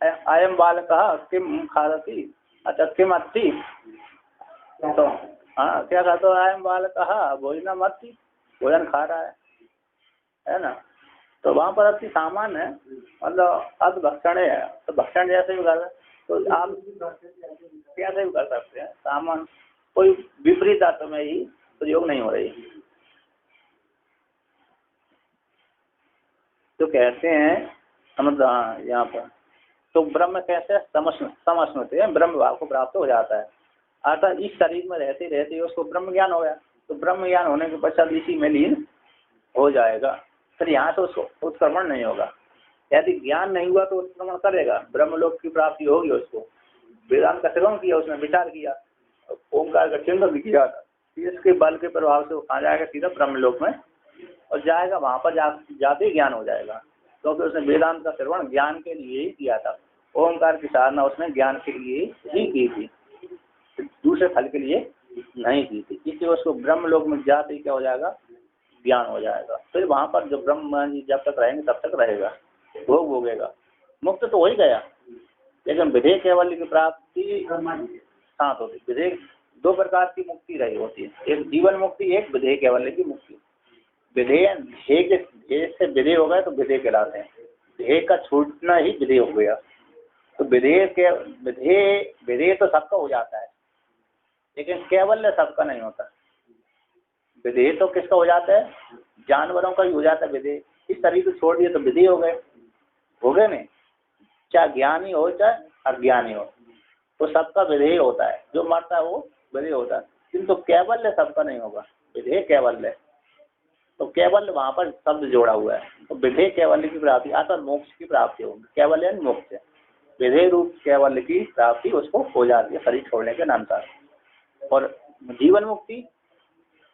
अयम बालकः किम खादति? अच्छा, किम अस्ति? तो हाँ, क्या खाता है? अयम बालकः भोजनम अस्ति, भोजन खा रहा है ना? तो वहाँ पर अति सामान्य है, मतलब अध भक्षण है, तो भक्षण जैसे भी कर, तो आप कैसे भी कर सकते हैं, सामान्य, कोई विपरीत अर्थ में ही प्रयोग नहीं हो रही। तो कहते हैं समझ यहाँ पर, तो ब्रह्म कैसे समस्मृत है, ब्रह्म भाव को प्राप्त हो जाता है, अर्थात इस शरीर में रहते रहते उसको ब्रह्म ज्ञान हो गया, तो ब्रह्म ज्ञान होने के पश्चात इसी में लीन हो जाएगा, फिर यहाँ तो उसको उत्क्रमण नहीं होगा। यदि ज्ञान नहीं हुआ तो उत्क्रमण करेगा, ब्रह्मलोक की प्राप्ति होगी उसको। वेदांत का श्रवण किया, उसने विचार किया, ओंकार का चिंतन किया, इसके बल के प्रभाव से वो कहाँ जाएगा? सीधा ब्रह्मलोक में और जाएगा, वहाँ पर जाते ही ज्ञान हो जाएगा, क्योंकि उसने वेदांत का श्रवण ज्ञान के लिए ही किया था। ओंकार की साधना उसने ज्ञान के लिए ही की थी, दूसरे फल के लिए नहीं की थी, इसलिए उसको ब्रह्मलोक में जाते ही क्या हो जाएगा? ज्ञान हो जाएगा। फिर वहाँ पर जो ब्रह्म जी जब तक रहेंगे तब तक रहेगा, भोग भोगेगा, मुक्त तो हो ही गया, लेकिन विधेय कैवल्य की प्राप्ति साथ होती। विधेय दो प्रकार की मुक्ति रही होती है, एक जीवन मुक्ति, एक विधेय कैवल्य की मुक्ति। विधेय ध्येय से विधेय हो गए तो विधेय कहलाते हैं, ध्येय का छूटना ही विधेय हो गया। तो विधेय तो सबका हो जाता है, लेकिन कैवल्य सबका नहीं होता। विधेय तो किसका हो जाता है? जानवरों का ही हो जाता है विधेय। इस शरीर को छोड़ दिए तो विधेय हो गए नहीं, चाहे ज्ञानी हो चाहे अज्ञानी हो, तो सबका विधेय होता है, जो मरता है वो विधेय होता है, किंतु कैवल्य सबका नहीं होगा, विधेय कैवल्य। तो केवल वहाँ पर शब्द जोड़ा हुआ है, तो विधेय कैवल्य की प्राप्ति अर्थात मोक्ष की प्राप्ति होगी, कैवल्य मोक्ष, विधेय रूप कैवल्य की प्राप्ति उसको हो जाती है शरीर छोड़ने के अनुसार। और जीवन मुक्ति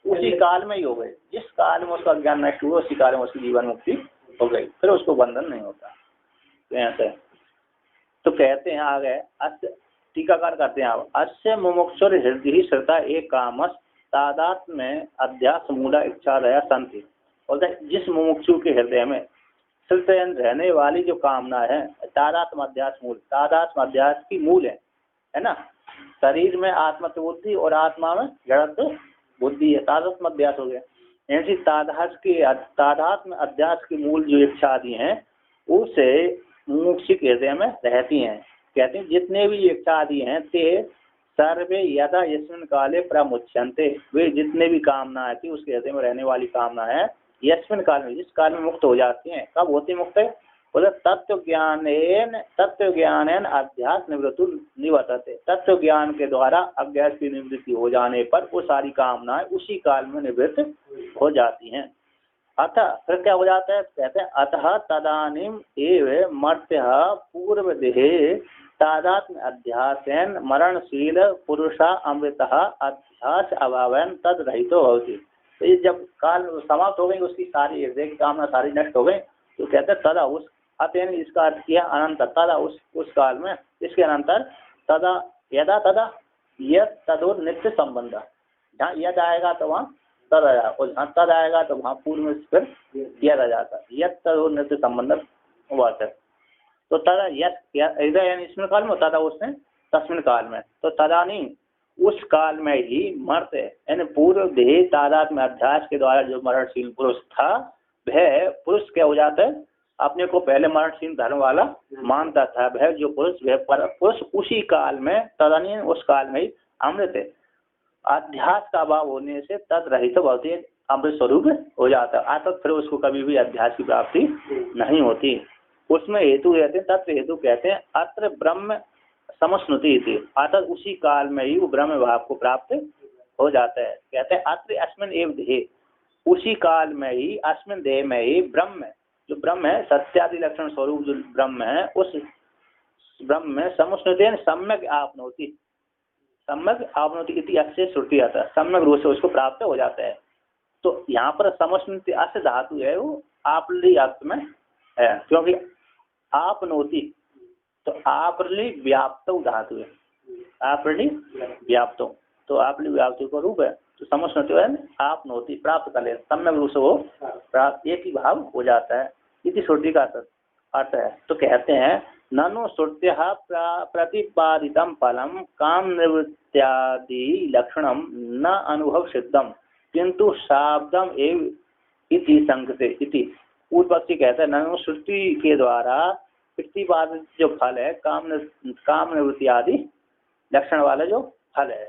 उसी काल में ही हो गई, जिस काल में उसका ज्ञान नष्ट हुआ उसी काल में उसकी जीवन मुक्ति हो गई, फिर उसको बंधन नहीं होता। तो ऐसे तो कहते हैं आगे, अस्य टीकाकार करते हैं, अस्य मुमुक्षुर हृदय श्रद्धा एक कामस तादात्म्य में अध्यास मूला इच्छा रहा संति। और जिस मुमुक्षु के हृदय में श्रुतयन रहने वाली जो कामना है, तादात्म अध्यास मूल, तादात्म अध्यास की मूल है ना, शरीर में आत्मत्व बुद्धि और आत्मा में जड़त्व बुद्धि है, तादात्म अध्यास हो गया। ऐसी तादात्म अध्यास की मूल जो इच्छा आदि हैं उसे मुमुक्षु के हृदय में रहती हैं। कहते हैं जितने भी इच्छा आदि हैं ते सर्वे यदा यस्मिन् काले प्रमुच्यन्ते, वे जितने भी कामना थी उसके हृदय में रहने वाली कामना है, यस्मिन् काल में, जिस काल में मुक्त हो जाती हैं। कब होती मुक्त है? बोले तत्व ज्ञानेन अध्यास निवर्तते, तत्व ज्ञान के द्वारा अज्ञास की निवृत्ति हो जाने पर वो सारी कामनाएं उसी काल में निवृत्त हो जाती हैं। अतः फिर क्या हो जाता है? कहते हैं अतः तदानीम एव मर्त्य पूर्व देहे तादात्म्य अध्यासेन मरणशील पुरुषा अमृतः अध्यास अभावेन तद रहितो भवति। तो ये जब काल समाप्त हो गई, उसकी सारी हृदय की कामना सारी नष्ट हो गई, तो कहते हैं तदा उस अतएन, इसका अर्थ किया अनंतर, तदा उस काल में, इसके अनंतर तदा यदा तदा यद तदोर नित्य संबंध, जहाँ यद आएगा तो वहाँ तद आ जाएगा, और जहाँ तद आएगा तो वहाँ पूर्व में फिर यद आ जाता है, यद तदोर नित्य संबंध बात है। तो तदा यद हृदय यानी इसमें काल में, तदा उसने तस्मिन काल में, तो तदा नहीं उस काल में ही मर्त यानी पूर्व देह तादाद में अध्यास के द्वारा जो मरणशील पुरुष था, वह पुरुष क्या हो जाता है, अपने को पहले मरणशील धर्म वाला मानता था, वह जो पुरुष, वह पुरुष उसी काल में, तदनी उस काल में ही अमृत है, अध्यास का अभाव होने से तद रहित तो बहुत ही अमृत स्वरूप हो जाता है, अतः फिर उसको कभी भी अध्यास की प्राप्ति नहीं होती। उसमें हेतु कहते हैं, तत्व हेतु कहते हैं, अत्र ब्रह्म समस्नुति थी, अतः उसी काल में ही वो ब्रह्म भाव को प्राप्त हो जाता है। कहते हैं अत्र अस्मिन एव देह, उसी काल में ही, अस्मिन देह में ही ब्रह्म, जो ब्रह्म है सत्यादि लक्षण स्वरूप जो ब्रह्म है, उस ब्रह्म में समस्नुति सम्यक आपनोति, सम्यक आपनोति इति अक्षय श्रुति आता है, सम्यक रूप से उसको प्राप्त हो जाता है। तो यहाँ पर समस्नुति अस्य धातु है, वो आपली अर्थ में है, क्योंकि आपनोति तो आपली व्याप्त धातु है, आपली व्याप्त, तो आपली व्याप्ति को रूप है, तो समस्नुति है आपनोति प्राप्त कर ले, सम्यक रूप से वो प्राप्त एक ही भाव हो जाता है, इति श्रुति का अर्थ है। तो कहते हैं ननु श्रुत्या प्रतिपादितम फलम काम निवृत्त्यादि लक्षणम न अनुभव सिद्धम किंतु शाब्दम एव इति संगते इति। पूर्व पक्षी कहता है ननु श्रुति के द्वारा प्रतिपादित जो फल है, काम निवृत्ति आदि लक्षण वाला जो फल है,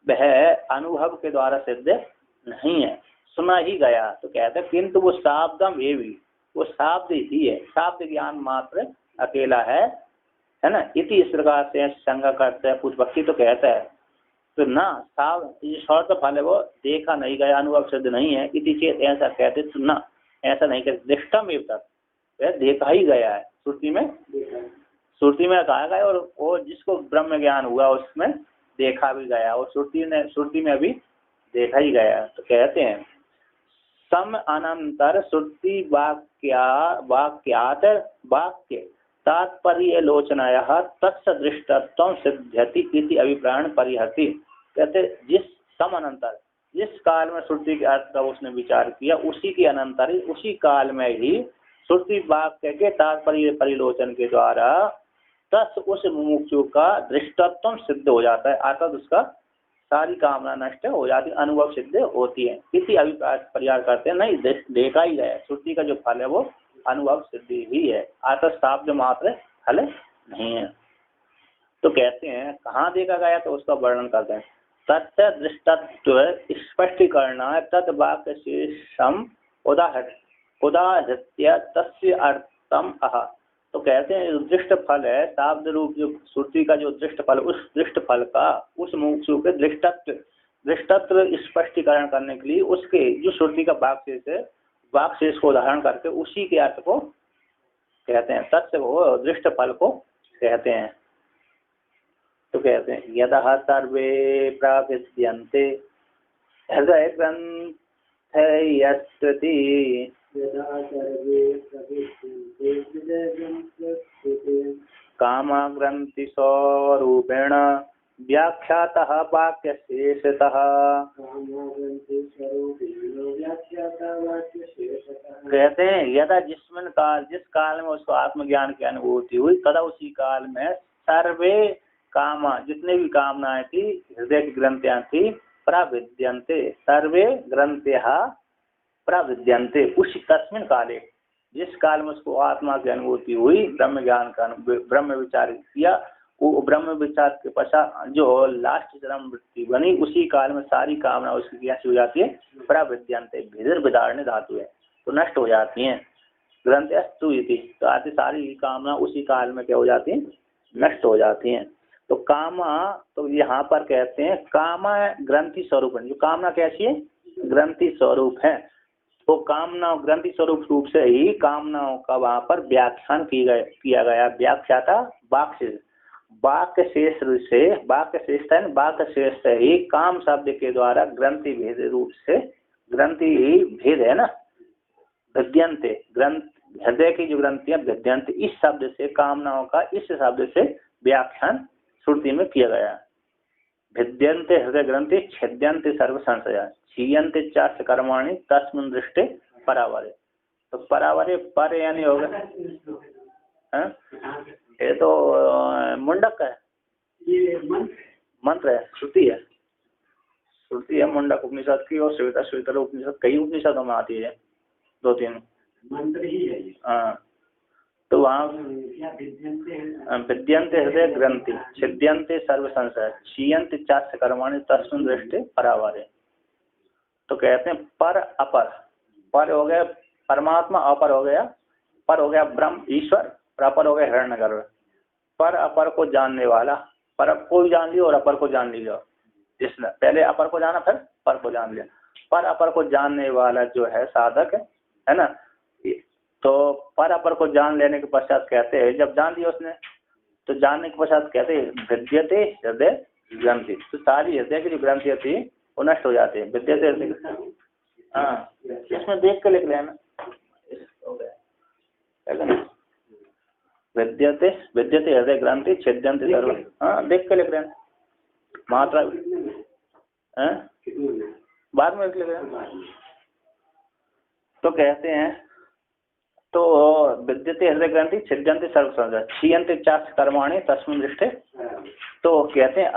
वह अनुभव के द्वारा सिद्ध नहीं है, सुना ही गया। तो कहते हैं किंतु वो शाब्दम एवं, वो शाब्द ही है, शाब्द ज्ञान मात्र अकेला है ना, इति इस प्रकार से शंका करते हैं पूर्व पक्षी। तो कहता है तो ना शौर्त फल है वो देखा नहीं गया, अनुभव सिद्ध नहीं है, इति चेत ऐसा कहते तो ना, ऐसा नहीं कहते, दृष्टम एव तत्, वह देखा ही गया है, श्रुति में कहा गया, और जिसको ब्रह्म ज्ञान हुआ उसमें देखा भी गया, और श्रुति में भी देखा ही गया। तो कहते हैं सम अनंतर श्रुति वाक्यात वाक्य तात्पर्य लोचनाया तत्सदृष्टत्व सिद्ध्यति इति अभिप्रायण परिहति। कहते जिस सम अनंतर, जिस काल में श्रुति के अर्थ का उसने विचार किया, उसी के अनंतर ही, उसी काल में ही श्रुति वाक्य के तात्पर्य परिलोचन के द्वारा तस् उस मुमुक्षु का दृष्टत्व सिद्ध हो जाता है, अर्थात उसका सारी कामना नष्ट हो जाती, अनुभव सिद्ध होती है। इसी अभिप्राय परिहार करते हैं, नहीं देखा ही गया, श्रुति का जो फल है वो अनुभव सिद्धि ही है, अर्थात शाब्द मात्र फल नहीं है। तो कहते हैं कहाँ देखा गया, तो उसका वर्णन करते हैं, तत्व दृष्टत्व स्पष्टीकरण तद वाक्य शेषम उदाहृत्य तस्य अर्थम अह। तो कहते हैं जो दृष्ट फल है, शाब्द रूप जो श्रुति का जो दृष्ट फल, उस दृष्ट फल का उस मुमुक्षु के दृष्टत्व स्पष्टीकरण करने के लिए उसके जो श्रुति का वाक्शेष को उदाहरण करके उसी के अर्थ को कहते हैं, तत्व वो दृष्ट फल को कहते हैं। तो कहते हैं यदा सर्वे प्राविद्यन्ते हृदय ग्रंथयस्त्वति कामा ग्रंथि स्वरूपेण व्याख्यातः वाक्यशेषतः। कहते हैं यदा जिस काल में उसको आत्मज्ञान की अनुभूति हुई, तदा उसी काल में सर्वे कामा, जितने भी कामनाएं थी, हृदय की ग्रंथियां थी, प्रविद्यन्ते, सर्वे ग्रंथ्यः प्रविद्यन्ते, उसी तस्मिन काले, जिस काल में उसको आत्मा की अनुभूति हुई, ब्रह्म ज्ञान का ब्रह्म विचार किया, वो ब्रह्म विचार के पश्चात जो लास्ट चरम वृत्ति बनी, उसी काल में सारी कामना उसकी कैसी हो जाती है, प्रविद्यन्ते, भिदर विदारणे धातु है, तो नष्ट हो जाती हैं। ग्रंथस्तु इति, तो आती सारी कामना उसी काल में क्या हो जाती है, नष्ट हो जाती हैं। तो कामा, तो यहाँ पर कहते हैं कामा ग्रंथि स्वरूप है, जो कामना कैसी है, ग्रंथि स्वरूप है, तो कामना ग्रंथि स्वरूप रूप से ही कामनाओं का वहां पर व्याख्यान किया गया। व्याख्याता वाक्य शेष से ही काम शब्द के द्वारा ग्रंथि भेद रूप से ग्रंथि ही भेद है ना, भिद्यन्ते ग्रंथ, हृदय की जो ग्रंथियां भिद्यन्ते, इस शब्द से कामनाओं का इस शब्द से व्याख्यान श्रुति में किया गया। भिद्यन्ते हृदय ग्रंथि छेद्यन्ते सर्व संशया क्षीयन्ते चास्य कर्माणि तस्मिन् दृष्टे परावरे। तो परावरे पर यानी होगा, ये तो मुंडक है, ये मंत्र है, श्रुति है, श्रुति है मुंडक उपनिषद की और श्वेता श्वेतर उपनिषद, कई उपनिषदों में आती है, 2-3 मंत्र ही है ये। हाँ, तो वहाँ विद्यन्ते हृदय ग्रंथि छिद्यन्ते सर्व संशय क्षीयन्ते चास्य कर्माणि तस्मिन् दृष्टे परावरे। तो कहते हैं पर अपर, पर हो गया परमात्मा, अपर हो गया, पर हो गया ब्रह्म ईश्वर, और अपर हो गया हिरण्यगर्भ। पर अपर को जानने वाला, पर को भी जान लिया और अपर को जान लिया, जिसने पहले अपर को जाना फिर पर को जान लिया। पर अपर को जानने वाला जो है साधक है ना, तो पर अपर को जान लेने के पश्चात कहते हैं, जब जान लिया उसने तो जानने के पश्चात कहते हैं विद्यते हृदय ग्रंथि। तो सारी हृदय की जो ग्रंथियां थी वो नष्ट हो जाती है। विद्यते हृदय, हाँ इसमें देख के लिख लेना, विद्यते विद्यते हृदय ग्रंथि छिद्यन्ते सर्व, हाँ देख के लिख लेना, मात्रा बाद में लिख लेना। तो कहते हैं तो विद्यते हृदय ग्रंथि छिद्यन्ते सर्व संशय क्षीयन्ते चास्य कर्माणि तस्मिन् दृष्टे। तो कहते हैं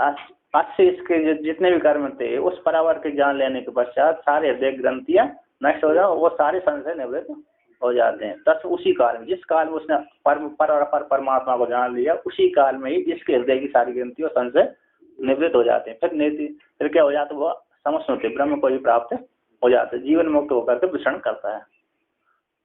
आज से इसके जितने भी कर्म थे उस परावर के जान लेने के पश्चात सारे हृदय ग्रंथियां नष्ट हो जाओ, वो सारे संशय निवृत्त हो जाते हैं। तस उसी काल में, जिस काल में उसने पर और अपर परमात्मा को जान लिया, उसी काल में ही इसके हृदय की सारी ग्रंथि और संशय निवृत्त हो जाते हैं। फिर क्या हो जाता है, वो समस्ते ब्रह्म को ही प्राप्त हो जाता है, जीवन मुक्त होकर के विचरण करता है।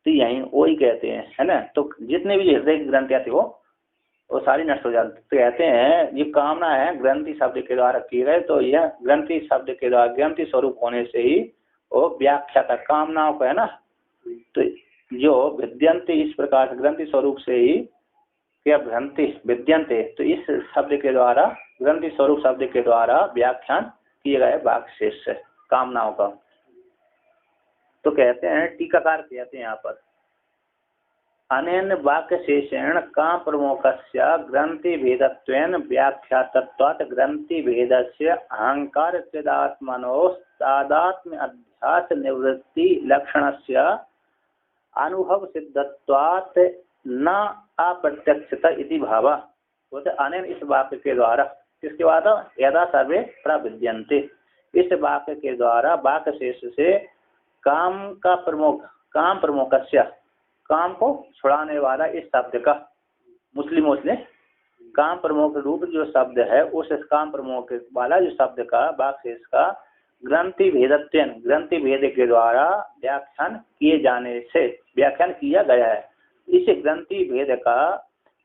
तो यही वही कहते हैं, है ना। तो जितने भी हृदय की ग्रंथियां थी वो सारी नष्ट हो जाती। तो कहते हैं ये कामना है ग्रंथि शब्द के द्वारा की गए, तो यह ग्रंथि शब्द के द्वारा ग्रंथि स्वरूप होने से ही वो व्याख्या का कामनाओं को है ना, तो जो विद्यन्ते इस प्रकार ग्रंथि स्वरूप से ही क्या ग्रंथि विद्यन्ते, तो इस शब्द के द्वारा ग्रंथि स्वरूप शब्द के द्वारा व्याख्यान किए गए वाक्य शेष से कामनाओं का। तो कहते हैं टीकाकार कहते हैं यहाँ पर अनेन वाक्य शेषेण काम प्रमुखस्य ग्रंथि भेदत्वेन व्याख्यातत्वात् ग्रंथि भेदस्य अहंकार चिदात्मनो तादात्म्य अध्यास निवृत्ति लक्षणस्य अनुभव सिद्धत्वात् न अप्रत्यक्षता इति भाव। बोलते अनेन इस वाक्य के द्वारा, इसके बाद यदा सर्वे प्रविद्यन्ते, इस वाक्य के द्वारा वाक्य शेष से काम का प्रमुख, काम प्रमुखस्य, काम को छुड़ाने वाला इस शब्द का, मुस्लिमों ने काम प्रमुख रूप जो शब्द है उस काम प्रमुख वाला जो शब्द का वाक्य शेष का ग्रंथि भेदत्वेन, ग्रंथि भेद के द्वारा व्याख्यान किए जाने से व्याख्यान किया गया है। इस ग्रंथि भेद का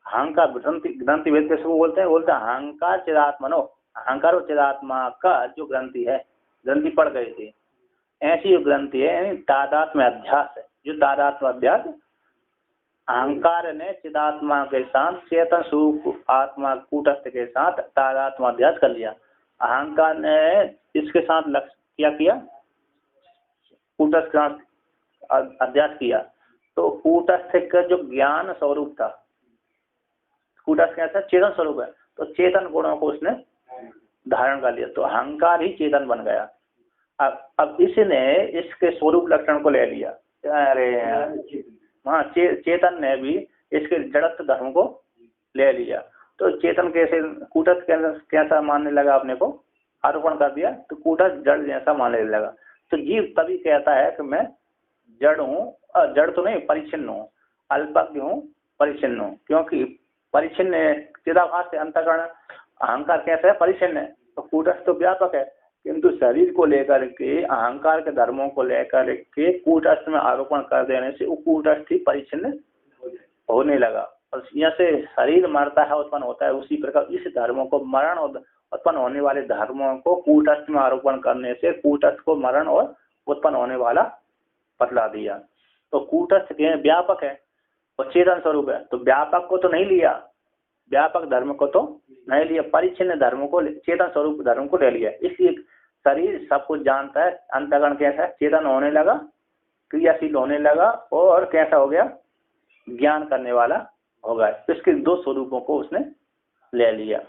अहंकार, ग्रंथि भेद किसको बोलते हैं, बोलते हैं अहंकार चिदात्मनो, अहंकार और चिदात्मा का जो ग्रंथि है, ग्रंथि पड़ गई थी, ऐसी जो ग्रंथि है तादात्म्य अध्यास है, जो तादात्म्य अध्यास अहंकार ने चिदात्मा के साथ चेतन स्वरूप आत्मा कूटस्थ के साथ तादात्म्य अध्यास कर लिया। अहंकार ने इसके साथ क्या किया, कूटस्थ के साथ अध्यास किया। तो कूटस्थ का जो ज्ञान स्वरूप था, कूटस्थ कैसा चेतन स्वरूप है, तो चेतन गुणों को उसने धारण कर लिया, तो अहंकार ही चेतन बन गया। अब इसने इसके स्वरूप लक्षण को ले लिया, अरे हाँ चेतन ने भी इसके जड़त्व धर्म को ले लिया। तो चेतन कैसे कूटस्थ कैसा मानने लगा, अपने को आरोपण कर दिया, तो कूटस्थ जड़ जैसा मानने लगा। तो जीव तभी कहता है कि मैं जड़ हूँ, जड़ तो नहीं परिच्छिन्न हूँ, अल्पज्ञ हूँ, परिच्छिन्न हूँ, क्योंकि परिच्छिन्न चिदाभास से अंतःकरण अहंकार कैसा है, परिच्छिन्न है, तो कूटस्थ तो व्यापक है, किंतु शरीर को लेकर के अहंकार के धर्मों को लेकर के कूटस्थ में आरोपण कर देने से वो कूटस्थ ही परिच्छिन्न होने लगा। और यहाँ से शरीर मरता है, उत्पन्न होता है, उसी प्रकार इस धर्मों को मरण और उत्पन्न होने वाले धर्मों को कूटस्थ में आरोपण करने से कूटस्थ को मरण और उत्पन्न होने वाला बतला दिया। तो कूटस्थ के व्यापक है और चेतन स्वरूप है, तो व्यापक को तो नहीं लिया, व्यापक धर्म को तो नहीं लिया, परिच्छिन्न धर्म को, चेतन स्वरूप धर्म को ले लिया। इसलिए शरीर सब कुछ जानता है, अंतःकरण कैसा है, चेतन होने लगा, क्रियाशील होने लगा और कैसा हो गया, ज्ञान करने वाला होगा। इसके दो स्वरूपों को उसने ले लिया।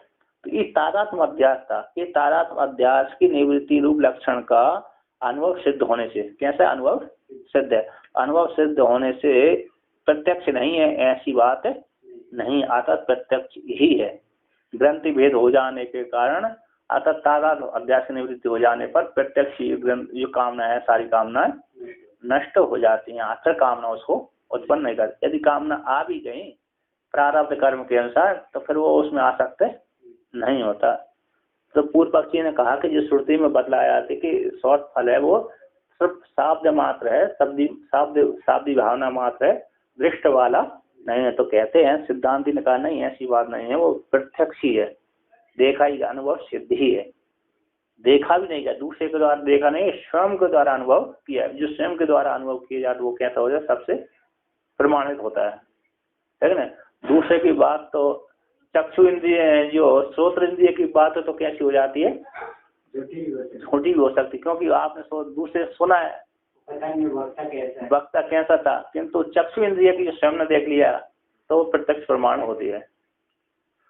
तो ये तादात्म्य अध्यास था। ये तादात्म्य अध्यास की निवृत्ति रूप लक्षण का अनुभव सिद्ध होने से, कैसा अनुभव सिद्ध है, अनुभव सिद्ध होने से प्रत्यक्ष नहीं है ऐसी बात नहीं, आता प्रत्यक्ष ही है। ग्रंथि भेद हो जाने के कारण अर्थात तादात्म्य अध्यास की निवृत्ति हो जाने पर प्रत्यक्ष जो कामना है, सारी कामनाएं नष्ट हो जाती हैं। आखिर कामना उसको उत्पन्न नहीं करती। यदि कामना आ भी गई प्रारब्ध कर्म के अनुसार तो फिर वो उसमें आसक्त नहीं होता। तो पूर्व पक्षी ने कहा कि जो श्रुति में बतलाया था कि शौच फल है वो सिर्फ शाब्द मात्र है, शाब्दी भावना मात्र है, दृष्ट वाला नहीं है। तो कहते हैं सिद्धांति ने कहा नहीं, ऐसी बात नहीं है, वो प्रत्यक्ष ही है, देखा ही, अनुभव सिद्ध ही है। देखा भी नहीं गया, दूसरे के द्वारा देखा नहीं, स्वयं के द्वारा अनुभव किया। जो स्वयं के द्वारा अनुभव किया जाता वो कैसा हो जाए, सबसे प्रमाणित होता है, ठीक है ना। दूसरे की बात तो चक्षु इंद्रिय, जो श्रोत्र इंद्रिय की बात है तो कैसी हो जाती है, छोटी भी हो सकती, क्योंकि आपने दूसरे सुना है, वक्ता कैसा था, किंतु चक्षु इंद्रिय की जो स्वयं ने देख लिया तो वो प्रत्यक्ष प्रमाण होती है।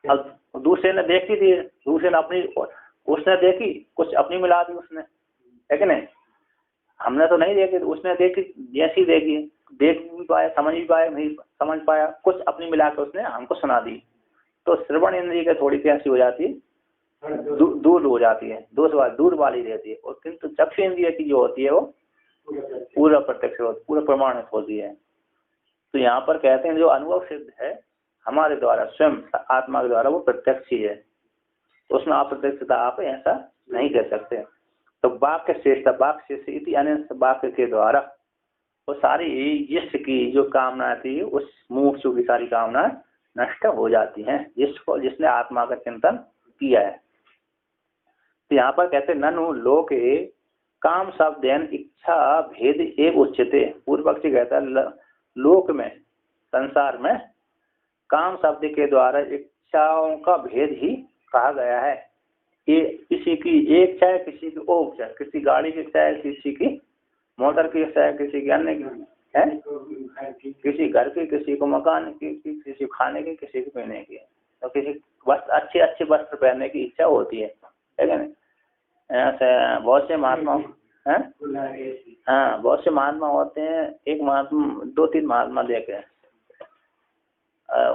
अब दूसरे ने देखी थी, दूसरे ने अपनी, उसने देखी, कुछ अपनी मिला दी उसने, है कि नहीं। हमने तो नहीं देखी, उसने देखी, जैसी देखी, देख भी पाया, समझ भी पाया, नहीं समझ पाया, कुछ अपनी मिला के उसने हमको सुना दी। तो श्रवण इंद्रिय के थोड़ी कैसी हो जाती है, दूर हो जाती है, दूर वाली रहती है। और किंतु चक्षु इंद्रिय की जो होती है वो पूरा प्रत्यक्ष होती, पूरा प्रमाणित होती है। तो यहाँ पर कहते हैं जो अनुभव सिद्ध है हमारे द्वारा, स्वयं आत्मा के द्वारा, वो प्रत्यक्ष ही है। तो उसमें आप प्रत्यक्षता आप ऐसा नहीं कह सकते। तो वाक्य श्रेष्ठता, वाक्य शेष अन्य वाक्य के द्वारा वो सारी जिसकी जो कामना थी उस मुमुक्षु की सारी कामना नष्ट हो जाती हैं, जिसने आत्मा का चिंतन किया है। तो यहाँ पर कहते ननु लोके काम शब्देन इच्छा भेद एव उच्यते। पूर्व पक्षी कहता है लोक में, संसार में काम शब्द के द्वारा इच्छाओं का भेद ही कहा गया है। ये किसी की एक इच्छा है, किसी की ओ इच्छा, किसी गाड़ी की इच्छा है, किसी की मोटर की इच्छा है, किसी की अन्य की है, किसी घर की, किसी को मकान की, किसी खाने की, किसी को पहनने की, तो किसी वस्त्र, अच्छे अच्छे वस्त्र पहनने की इच्छा होती है, ठीक है ना। ऐसे बहुत से महात्मा हैं, हाँ बहुत से महात्मा होते हैं। एक महात्मा, 2-3 महात्मा देखे,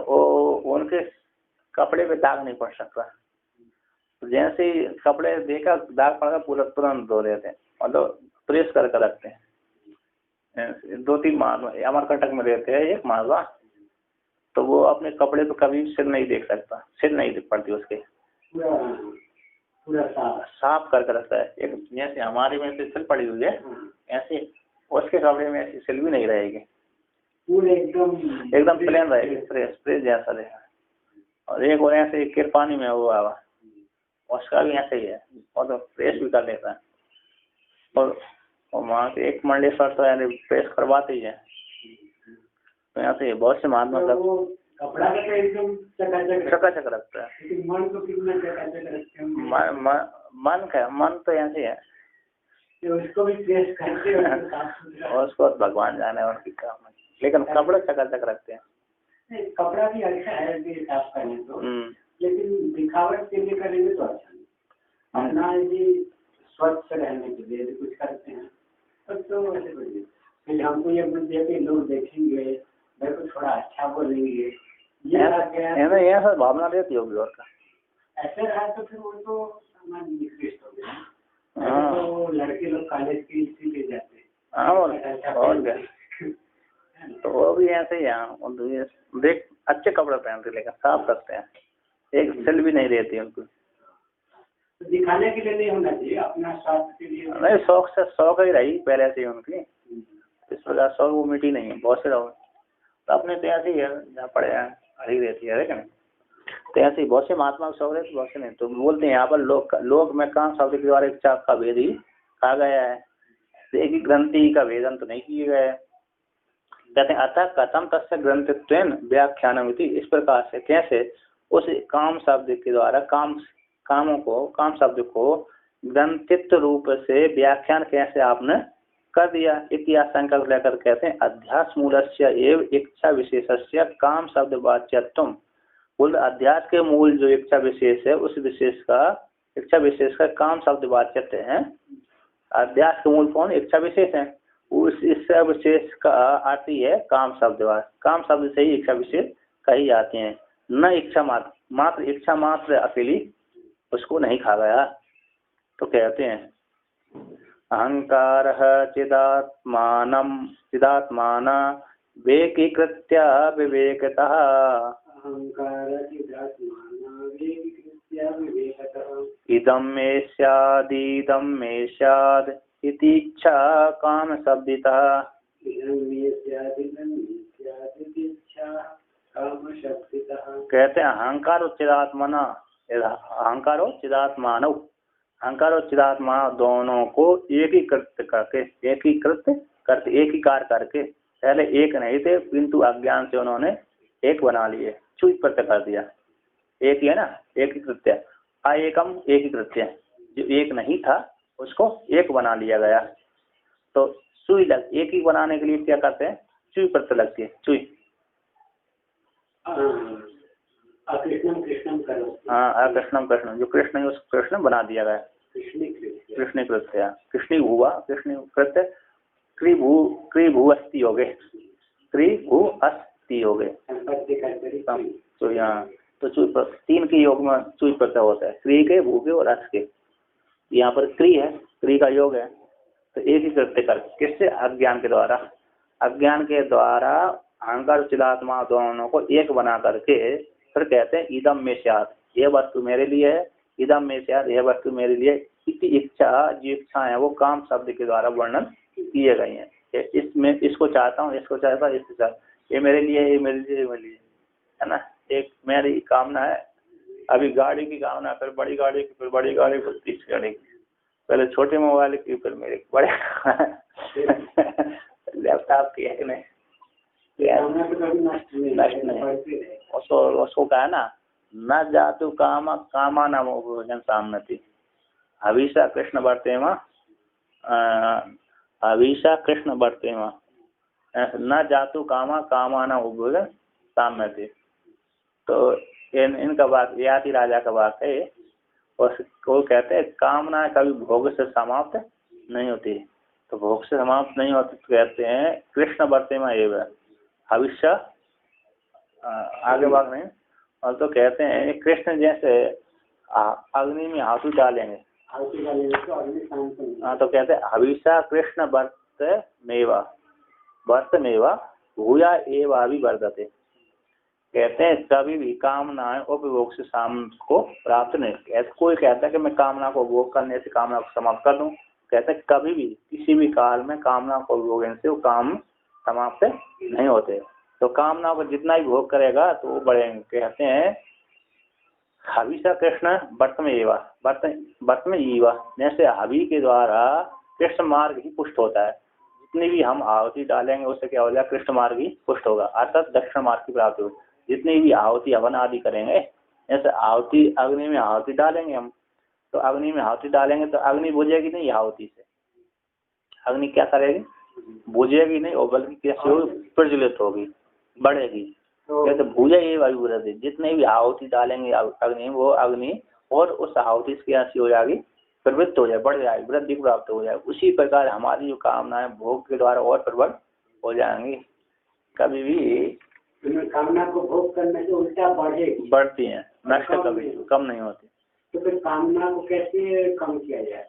वो उनके कपड़े पे दाग नहीं पड़ सकता, जैसे ही कपड़े देखा दाग पड़ा पूरा तुरंत धो लेते हैं, मतलब प्रेस करके रखते हैं। 2-3 महात्मा अमरकंटक में रहते हैं एक महात्मा, तो वो अपने कपड़े पे कभी सिर नहीं देख सकता, सिर नहीं दिख पड़ती उसके, पूरा साफ करके रखता है। एक जैसे हमारे में से सिल पड़ी हुई है ऐसे उसके कपड़े में ऐसी सिल भी नहीं रहेगी, पूरे एकदम प्लेन रहेगी, प्रेस जैसा रहेगा। और एक और ऐसे किर पानी में हुआ उसका भी ऐसे ही है, और तो प्रेस भी कर लेता है। और वहाँ के एक मंडलेश्वर तो यानी प्रेस करवाते ही है। तो यहाँ से बहुत से महात्मा कपड़ा का एकदम चकाचक रखता है। मन को कितना चकाचक रखते हैं, मन तो ऐसे है, उसको भी प्रेस करते हैं और उसको भगवान जाने उनकी काम है, लेकिन कपड़ा चकाचक रखते हैं। कपड़ा भी अच्छा है साफ करने तो, लेकिन दिखावट के लिए करेंगे तो अच्छा नहीं। अपना यदि स्वच्छ रहने के लिए कुछ करते हैं तो ऐसे फिर हमको ये बुद्धि के लोग देखेंगे, मेरे को थोड़ा अच्छा बोलेंगे, ये सब भावना रहती होगी। और का ऐसे रहा तो फिर वो तो निकृष्ट हो गया। तो लड़के लोग कॉलेज की इसीलिए जाते हैं। और क्या, तो वो भी ऐसे ही देख अच्छे कपड़े पहनते, लेकिन साफ रखते हैं, एक सिल भी नहीं रहती उनको। दिखाने के लिए नहीं होना चाहिए, अपना स्वास्थ्य के लिए नहीं, शौक ही रही पहले से उनकी, इस प्रकार शौक वो मिटी नहीं है। बहुत से लोग तो अपने तो ऐसे ही है, जहाँ पड़े हरी रहती है, लेकिन तो ऐसे ही बहुत से महात्मा शौक रहते, बहुत से नहीं। तो बोलते हैं यहाँ पर लोक में काम शब्द के द्वारा इच्छा का भेद ही कहा गया है, एक ही ग्रंथि का भेदन तो नहीं किया गया है। कहते हैं अतः कथम तस्य ग्रंथित्वेन व्याख्यानमिति, इस प्रकार से कैसे उस काम शब्द के द्वारा काम शब्द को ग्रंथित रूप से व्याख्यान कैसे आपने कर दिया। इतिहास संकल्प लेकर कहते हैं अध्यास मूलस्य एवं इच्छा विशेषस्य काम शब्द वाच्यत्वम। बोल अध्यास के मूल जो इच्छा विशेष है उस विशेष का इच्छा विशेष का काम शब्द वाच्यत्व है। अध्यास के मूल कौन इच्छा विशेष है, उस इच्छा विशेष का अर्थ ही है काम शब्द। काम शब्द से ही इच्छा विशेष कही जाती है। न इच्छा मात्र इच्छा मात्र अकेली उसको नहीं खा गया। तो कहते हैं अहंकार चिदात्मान वेकीकृत्य विवेकतः। इदं मे स्याद् इति इच्छा काम शब्दितः। कहते हैं अहंकार और चिदात्माना, अहंकार और चिदात्मानव, अहंकार और चिदात्मा दोनों को एकीकृत करके एक ही कार्य करके, पहले एक नहीं थे किंतु अज्ञान से उन्होंने एक बना लिए, चुई प्रत्यय कर दिया। एक ही है ना, एकीकृत्य अएकम एकीकृत्य, जो एक नहीं था उसको एक बना लिया गया। तो सुई लग एक ही बनाने के लिए क्या करते हैं, चुई प्रत्यय लगती है, चुई। हाँ अकृष्णम कृष्ण, जो कृष्ण है उस कृष्ण बना दिया गया, कृष्ण कृत्य, कृष्णी हुआ, कृष्ण कृत्य, क्री भू अस्थि हो गए, क्री भू अस्थि हो गए। तो यहाँ तो चुई तीन के योग में चुई प्रत्यय होता है, क्री के, भू के और अस के। यहाँ पर क्री है, क्री का योग है, तो एक ही कृत्य कर किससे, अज्ञान के द्वारा। अज्ञान के द्वारा अहंकार चिदात्मा दोनों को एक बना करके फिर कहते हैं इदम में स्यात्, यह वस्तु मेरे लिए है, इदम में स्यात्, यह वस्तु मेरे लिए। इति इच्छा, जो इच्छा है वो काम शब्द के द्वारा वर्णन किए गए हैं। इसमें इसको चाहता हूँ, इसको चाहता हूँ, इसको चाहता, ये मेरे लिए, ये मेरे लिए, मेरे लिए, है ना। एक मेरी कामना है, अभी गाड़ी की कामना, फिर बड़ी गाड़ी की, फिर बड़ी गाड़ी, फिर तीस गाड़ी की, पहले छोटे मोबाइल की, फिर मेरे बड़े लैपटॉप की है नहीं, नष्ट नहीं। उसको कहा ना, न जातु कामा कामा न भोजन सामनति, हविषा कृष्ण बढ़ते वहाँ, हविषा कृष्ण बढ़ते वहाँ, न जातु कामा कामा न भोजन सामनति। तो इनका बात याति राजा का बात है, और वो कहते हैं कामना कभी भोग से समाप्त नहीं होती। तो भोग से समाप्त नहीं होती तो कहते हैं कृष्ण बढ़ते में एवं हविष्य, आगे बात नहीं। और तो कहते हैं कृष्ण जैसे अग्नि में आहुति डालेंगे, तो कहते हैं हविष्य कृष्ण वर्त मेवा भूया एवा भी वर्धते। कहते हैं कभी भी कामनाएं उपभोग से शाम को प्राप्त नहीं। कोई कहता है कि मैं कामना को भोग करने से कामना को समाप्त कर दूं, कहते हैं कभी भी किसी भी काल में कामना को भोग से वो काम समाप्त नहीं होते। तो कामना को जितना ही भोग करेगा तो वो बढ़ेंगे। कहते हैं हविषा कृष्ण वर्त में ईवा, जैसे हवि के द्वारा कृष्ण मार्ग ही पुष्ट होता है। जितनी भी हम आहुति डालेंगे उससे क्या हो जाएगा, कृष्ण मार्ग ही पुष्ट होगा, अर्थात दक्षिण मार्ग की प्राप्ति होगी। जितनी भी आहुति हवन आदि करेंगे, जैसे आहुति अग्नि में आहुति डालेंगे हम, तो अग्नि में आहुति डालेंगे तो अग्नि बुझेगी नहीं, आहुति से अग्नि क्या करेगी, बुझेगी नहीं, और बल्कि कैसे होगी, प्रज्वलित होगी, बढ़ेगी। तो भूजा ये वायु वृद्धि, जितने भी आहुति डालेंगे अग्नि, वो अग्नि और उस आहुति से ऐसी हो जाएगी, प्रवृत्त हो जाए, बढ़ जाएगी, वृद्धि प्राप्त हो जाए। उसी प्रकार हमारी जो कामनाएं भोग के द्वारा और प्रबल हो जाएंगी। कभी भी कामना को भोग करने से उल्टा बढ़ेगी, बढ़ती हैं, नष्ट कभी कम नहीं होती। तो फिर कामना को कैसे कम किया जाए?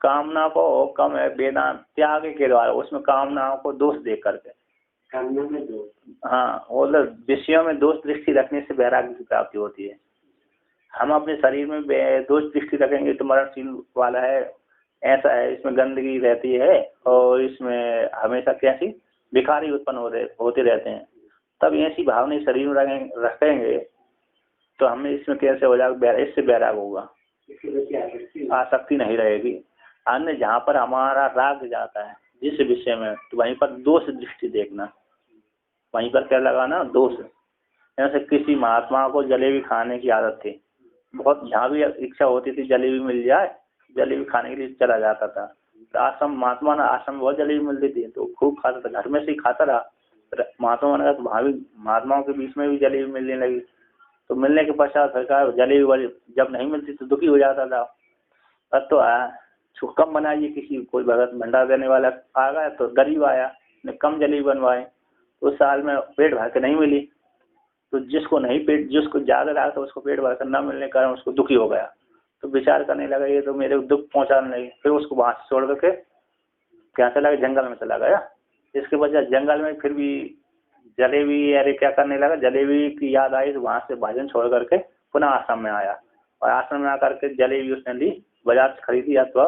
कामना को कम है वेदांत त्याग के द्वारा, उसमें कामनाओं को दोष दे करके, कामना में दोष, हाँ, मतलब विषयों में दोष दृष्टि रखने से वैराग्य की प्राप्ति होती है। हम अपने शरीर में दोष दृष्टि रखेंगे तो मरणशील वाला है, ऐसा है, इसमें गंदगी रहती है और इसमें हमेशा कैसी विकारी उत्पन्न होते रहते हैं, तब ऐसी भावना शरीर में रखेंगे तो हमें इसमें कैसे हो जाएगा, इससे वैराग होगा, आसक्ति नहीं रहेगी। अन्य जहाँ पर हमारा राग जाता है जिस विषय में, तो वहीं पर दोष दृष्टि देखना, वहीं पर क्या लगाना, दोष। जैसे किसी महात्मा को जलेबी खाने की आदत थी, बहुत, जहाँ भी इच्छा होती थी जलेबी मिल जाए जलेबी खाने के लिए चला जाता था। तो आश्रम महात्मा ने आश्रम में बहुत जलेबी मिलती थी तो खूब खाता था, घर में से ही खाता रहा। महात्मा ने कहा तो वहाँ भी महात्माओं के बीच में भी जलेबी मिलने लगी। तो मिलने के पश्चात सरकार जलेबी वाली जब नहीं मिलती तो दुखी हो जाता था। अब तो कम बनाइए, किसी कोई भगत भंडारा देने वाला आ गया तो गरीब आया ने कम जलेबी बनवाए, तो उस साल में पेट भर के नहीं मिली। तो जिसको ज़्यादा रहा था उसको पेट भर कर न मिलने के कारण उसको दुखी हो गया। तो विचार करने लगा ये तो मेरे को दुख पहुंचाने लगी। फिर उसको वहाँ से छोड़ करके क्या चला गया, जंगल में चला गया। इसके वजह जंगल में फिर भी जलेबी अरे क्या करने लगा, जलेबी की याद आई तो वहाँ से भजन छोड़ करके पुनः आश्रम में आया। और आश्रम में आकर के जलेबी उसने ली, बाजार से खरीदी या तो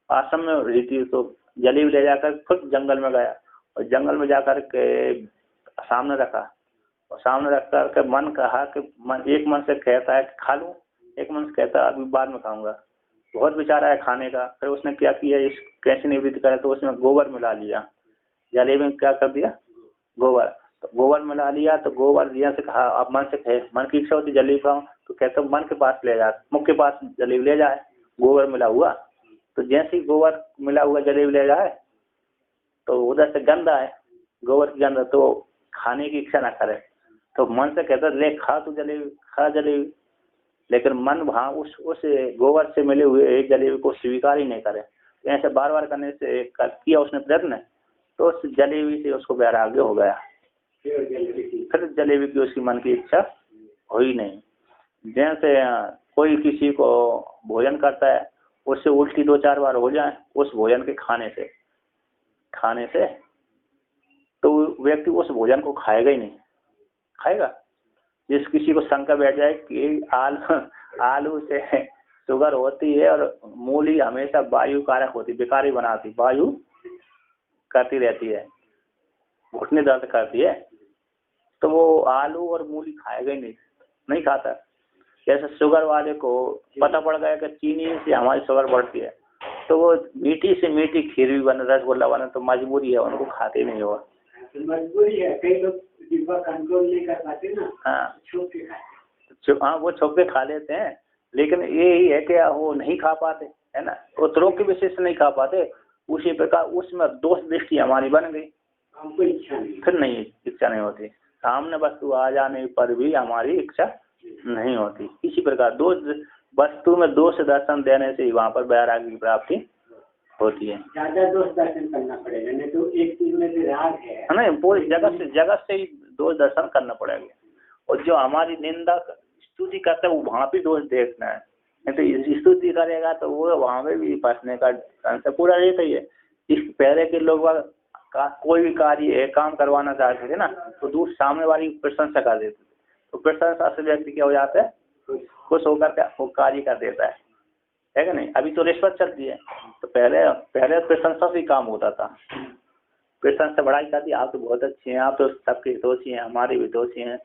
आश्रम में रही थी तो जलेबी ले जाकर खुद जंगल में गया और जंगल में जाकर के सामने रखा। और सामने रख कर मन कहा कि एक मन से कहता है कि खा लूँ, एक मन से कहता है अभी बाद में खाऊंगा। बहुत विचार आया खाने का। फिर उसने क्या किया, इस कैसे निवृत्त करे तो उसने गोबर मिला लिया जलेबी में। क्या कर दिया, गोबर। तो गोबर मिला लिया तो गोबर दिया से कहा अब मन से कहे, मन की इच्छा होती जलेबी खाऊं तो कहते मन के पास ले जाए, मुख के पास जलेबी ले जाए, गोबर मिला हुआ। तो जैसे ही गोबर मिला हुआ जलेबी ले जाए तो उधर से गंदा है, गोबर की गंदा, तो खाने की इच्छा ना करे। तो मन से कहता ले खा तू जलेबी, खा जलेबी। लेकिन मन वहाँ उस गोबर से मिले हुए एक जलेबी को स्वीकार ही नहीं करे। तो ऐसे बार बार करने से किया उसने प्रयत्न, तो उस जलेबी से उसको वैराग्य हो गया। फिर जलेबी की उसकी मन की इच्छा हुई नहीं। जैसे कोई किसी को भोजन करता है उससे उल्टी 2-4 बार हो जाए उस भोजन के खाने से तो व्यक्ति उस भोजन को खाएगा ही नहीं, खाएगा। जिस किसी को शंका बैठ जाए कि आलू से शुगर होती है और मूली हमेशा वायु कारक होती, बेकारी बनाती, वायु करती रहती है, घुटने दर्द करती है, तो वो आलू और मूली खाएगा ही नहीं खाता। जैसे शुगर वाले को पता पड़ गया कि चीनी से हमारी शुगर बढ़ती है तो वो मीठी से मीठी खीर भी बने, रसगुल्ला बने, तो मजबूरी है, उनको खाते नहीं होगा। मजबूरी है, कई लोग जिब्बा कंट्रोल नहीं कर पाते ना, छुप के खाते। हाँ वो छुप के खा लेते हैं, लेकिन यही है कि वो नहीं खा पाते है ना, वो रोग की वजह से नहीं खा पाते। उसी प्रकार उसमें दोष दृष्टि हमारी बन गई, हमको इच्छा नहीं, फिर नहीं इच्छा नहीं होती, सामने वस्तु आ जाने पर भी हमारी इच्छा नहीं होती। इसी प्रकार वस्तु में दोष दर्शन देने से ही वहाँ पर वैराग्य की प्राप्ति होती है। ज्यादा दोष दर्शन करना पड़ेगा, नहीं तो एक चीज में भी राग है नहीं, पूरी जगत से ही दोष दर्शन करना पड़ेगा। और जो हमारी निंदा स्तुति करता है वो वहाँ भी दोष देखना है, नहीं तो स्तुति करेगा तो वो वहाँ पे भी फंसने का चांस पूरा रहता ही है। इस पहले के लोग कोई भी कार्य काम करवाना चाहते थे ना तो दूर सामने वाली प्रशंसा कर देते थे, तो प्रशंसा से व्यक्ति क्या हो जाता है, खुश होकर के वो कार्य कर देता है कि नहीं। अभी तो रिश्वत चलती है, तो पहले प्रशंसा से ही काम होता था, प्रशंसा बढ़ाई जाती, आप तो बहुत अच्छे हैं, आप तो सबके हितोषी हैं, हमारे भी हितोषी हैं।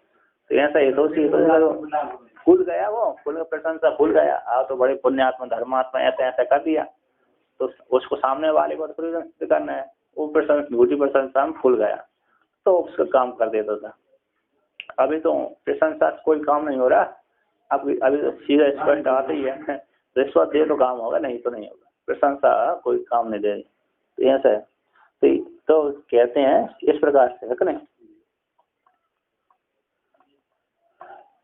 तो ऐसा हितोषी भूल गया, वो प्रशंसा भूल गया, आप तो बड़े पुण्यात्मा धर्मात्मा ऐसा कर दिया, तो उसको सामने वाले को तो करना है, वो प्रशंसा झूठी प्रशंसा में भूल गया तो उसका काम कर देता था। अभी तो प्रशंसा से कोई काम नहीं हो रहा, अभी तो सीधा स्पष्ट आते ही है, रिश्वत दे तो काम होगा, नहीं तो नहीं होगा, प्रशंसा कोई काम नहीं दे। तो ऐसा है, तो कहते हैं इस प्रकार से है कि नहीं।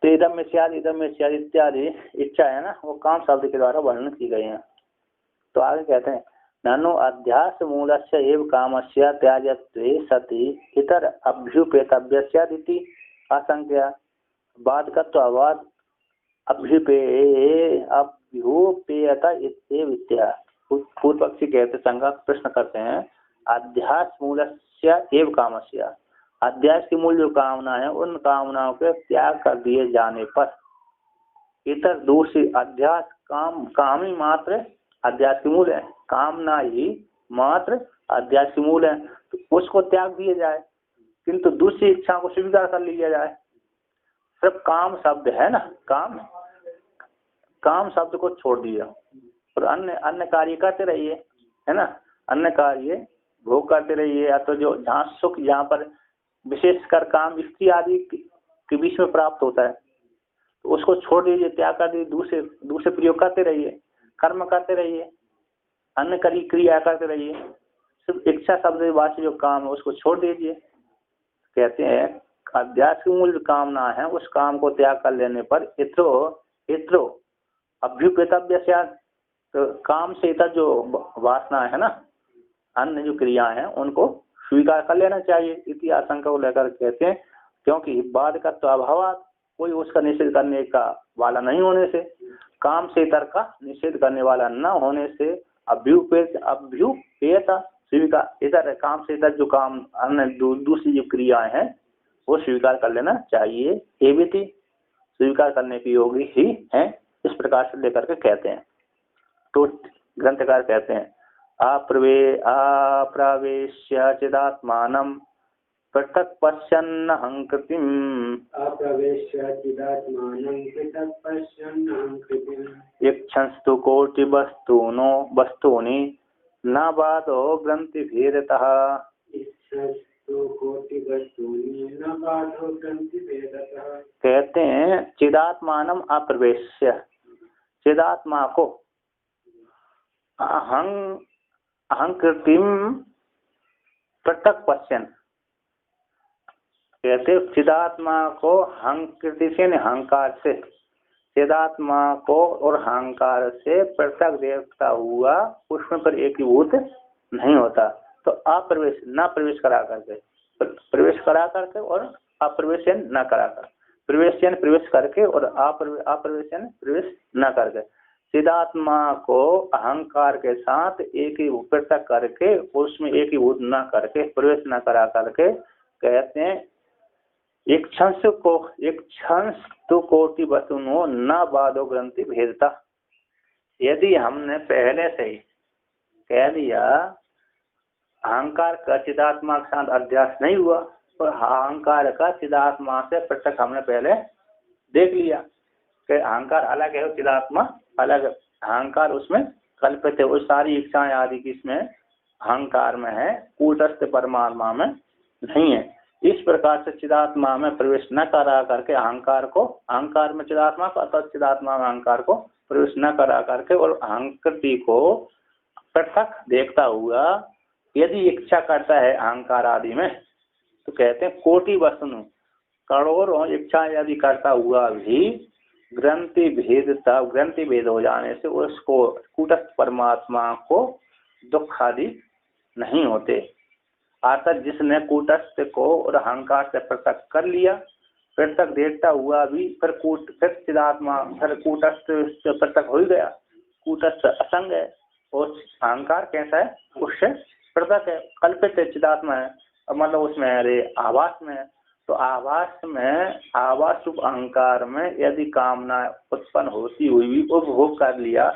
तो इदम में स्याद इत्यादि इच्छा है ना, वो काम शब्द के द्वारा वर्णन की गई है। तो आगे कहते हैं ननु अध्यास मूलस्य एव कामस्य त्याजत्वे सति इतर अभ्युपेतव्यस्यादिति आशंक्या बाधकत्वाद अभ्युपेयता इत्येव इत्या। पूर्व पक्षी कहते शंका प्रश्न करते हैं अध्यास मूलस्य एव कामस्य, अध्यास की मूल जो कामना है उन कामनाओं के त्याग कर दिए जाने पर इतर दूसरी अध्यास काम ही मात्र अध्यास की मूल है, कामना ही मात्र अध्यास की मूल है, तो उसको त्याग दिया जाए, किंतु दूसरी इच्छा को स्वीकार कर लिया जाए। सिर्फ काम शब्द है ना, काम शब्द को छोड़ दिया और अन्य कार्य करते रहिए है ना, अन्य कार्य भोग करते रहिए, या तो जो जहाँ सुख, जहाँ पर विशेषकर काम स्त्री आदि के बीच में प्राप्त होता है तो उसको छोड़ दीजिए, त्याग कर दीजिए, दूसरे प्रयोग करते रहिए। कर्म करते रहिए, अन्य क्रिया करते रहिए, सिर्फ इच्छा शब्द वाच्य जो काम है उसको छोड़ दीजिए। कहते हैं अध्यास की मूल कामना है, उस काम को त्याग कर लेने पर इत्रो अभ्युपेतव्य। तो काम से इतर जो वासना है ना, अन्य जो क्रिया है उनको स्वीकार कर लेना चाहिए। इति आशंका को लेकर कहते हैं क्योंकि बाद का तो अभाव, कोई उसका निषेध करने का वाला नहीं होने से, काम से इतर का निषेध करने वाला न होने से अभ्युपेत स्वीकार इतर, काम से इतर जो काम अन्य दूसरी जो क्रियाएं हैं वो स्वीकार कर लेना चाहिए। ये भी थी स्वीकार करने की योग्य ही है। इस प्रकार से लेकर के कहते हैं। तो ग्रंथकार कहते हैं अप्रवेश्य चिदात्मानं पृथक् पश्यन् अहंकृतिम्, इक्षंस्तु कोटि वस्तूनि न बाधो ग्रंथि भेदतः। कहते हैं चिदात्मानं अप्रवेश्य, चिदात्मा को अहंकृतिम पृथक पश्यन्, कहते चिदात्मा को अहंकृति से अहंकार से, चिदात्मा को और अहंकार से पृथक देखता हुआ उसमें पर एकीभूत नहीं होता। तो अप्रवेश न प्रवेश करा करके, प्रवेश करा करके और अप्रवेशन न करा कर, प्रवेशन प्रवेश करके और अप्रवेशन प्रवेश न करके, चिदात्मा को अहंकार के साथ एक ही पृथक करके उसमें एकीभूत न करके, प्रवेश न करा करके कहते हैं एक क्षण तो कोटि वस्तुओं न बाधो ग्रंथि भेदता। यदि हमने पहले से ही कह दिया अहंकार का चिदात्मा के साथ अध्यास नहीं हुआ और अहंकार का चिदात्मा से पृथक हमने पहले देख लिया कि अहंकार अलग है और चिदात्मा अलग है, अहंकार उसमें कल्पित है, वो सारी इच्छाएं आदि किसमें अहंकार में है, कूटस्थ परमात्मा में नहीं है। इस प्रकार से चिदात्मा में प्रवेश न करा करके अहंकार को, अहंकार में चिदात्मा को अथवा चिदात्मा में अहंकार को प्रवेश न करा करके और अहंकृति को पृथक देखता हुआ यदि इच्छा करता है अहंकार आदि में, तो कहते हैं कोटि वस्तु करोड़ों इच्छा यदि करता हुआ भी ग्रंथि भेद हो जाने से उसको कूटस्थ परमात्मा को दुख आदि नहीं होते। अर्थात जिसने कूटस्थ को और अहंकार से पृथक कर लिया, पृथक देखता हुआ भी फिर चिदात्मा फिर कूटस्थ से पृथक हो ही गया, कूटस्थ असंग है और अहंकार कैसा है उससे पृथक है, कल्पित है, चिदात्मा है, मतलब उसमें अरे आभास में है। तो आभास में आभास रूप अहंकार में यदि कामना उत्पन्न होती हुई भी उपभोग कर लिया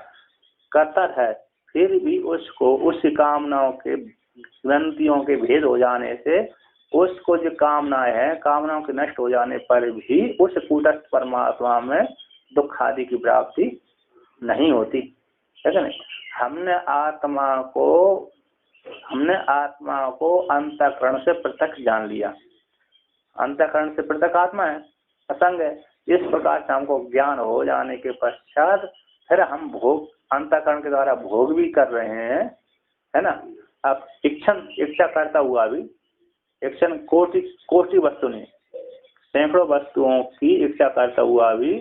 करता है, फिर भी उसको उस कामनाओं के ग्रंथियों के भेद हो जाने से उसको जो कामनाएं है कामनाओं के नष्ट हो जाने पर भी उस कूटस्थ परमात्मा में दुख आदि की प्राप्ति नहीं होती है ना। हमने आत्मा को अंतःकरण से पृथक जान लिया, अंतःकरण से पृथक आत्मा है, असंग है। इस प्रकार से हमको ज्ञान हो जाने के पश्चात फिर हम भोग अंतःकरण के द्वारा भोग भी कर रहे हैं, है ना। अब इच्छा करता हुआ भी इच्छन कोटि वस्तु नहीं, सैकड़ों वस्तुओं की इच्छा करता हुआ भी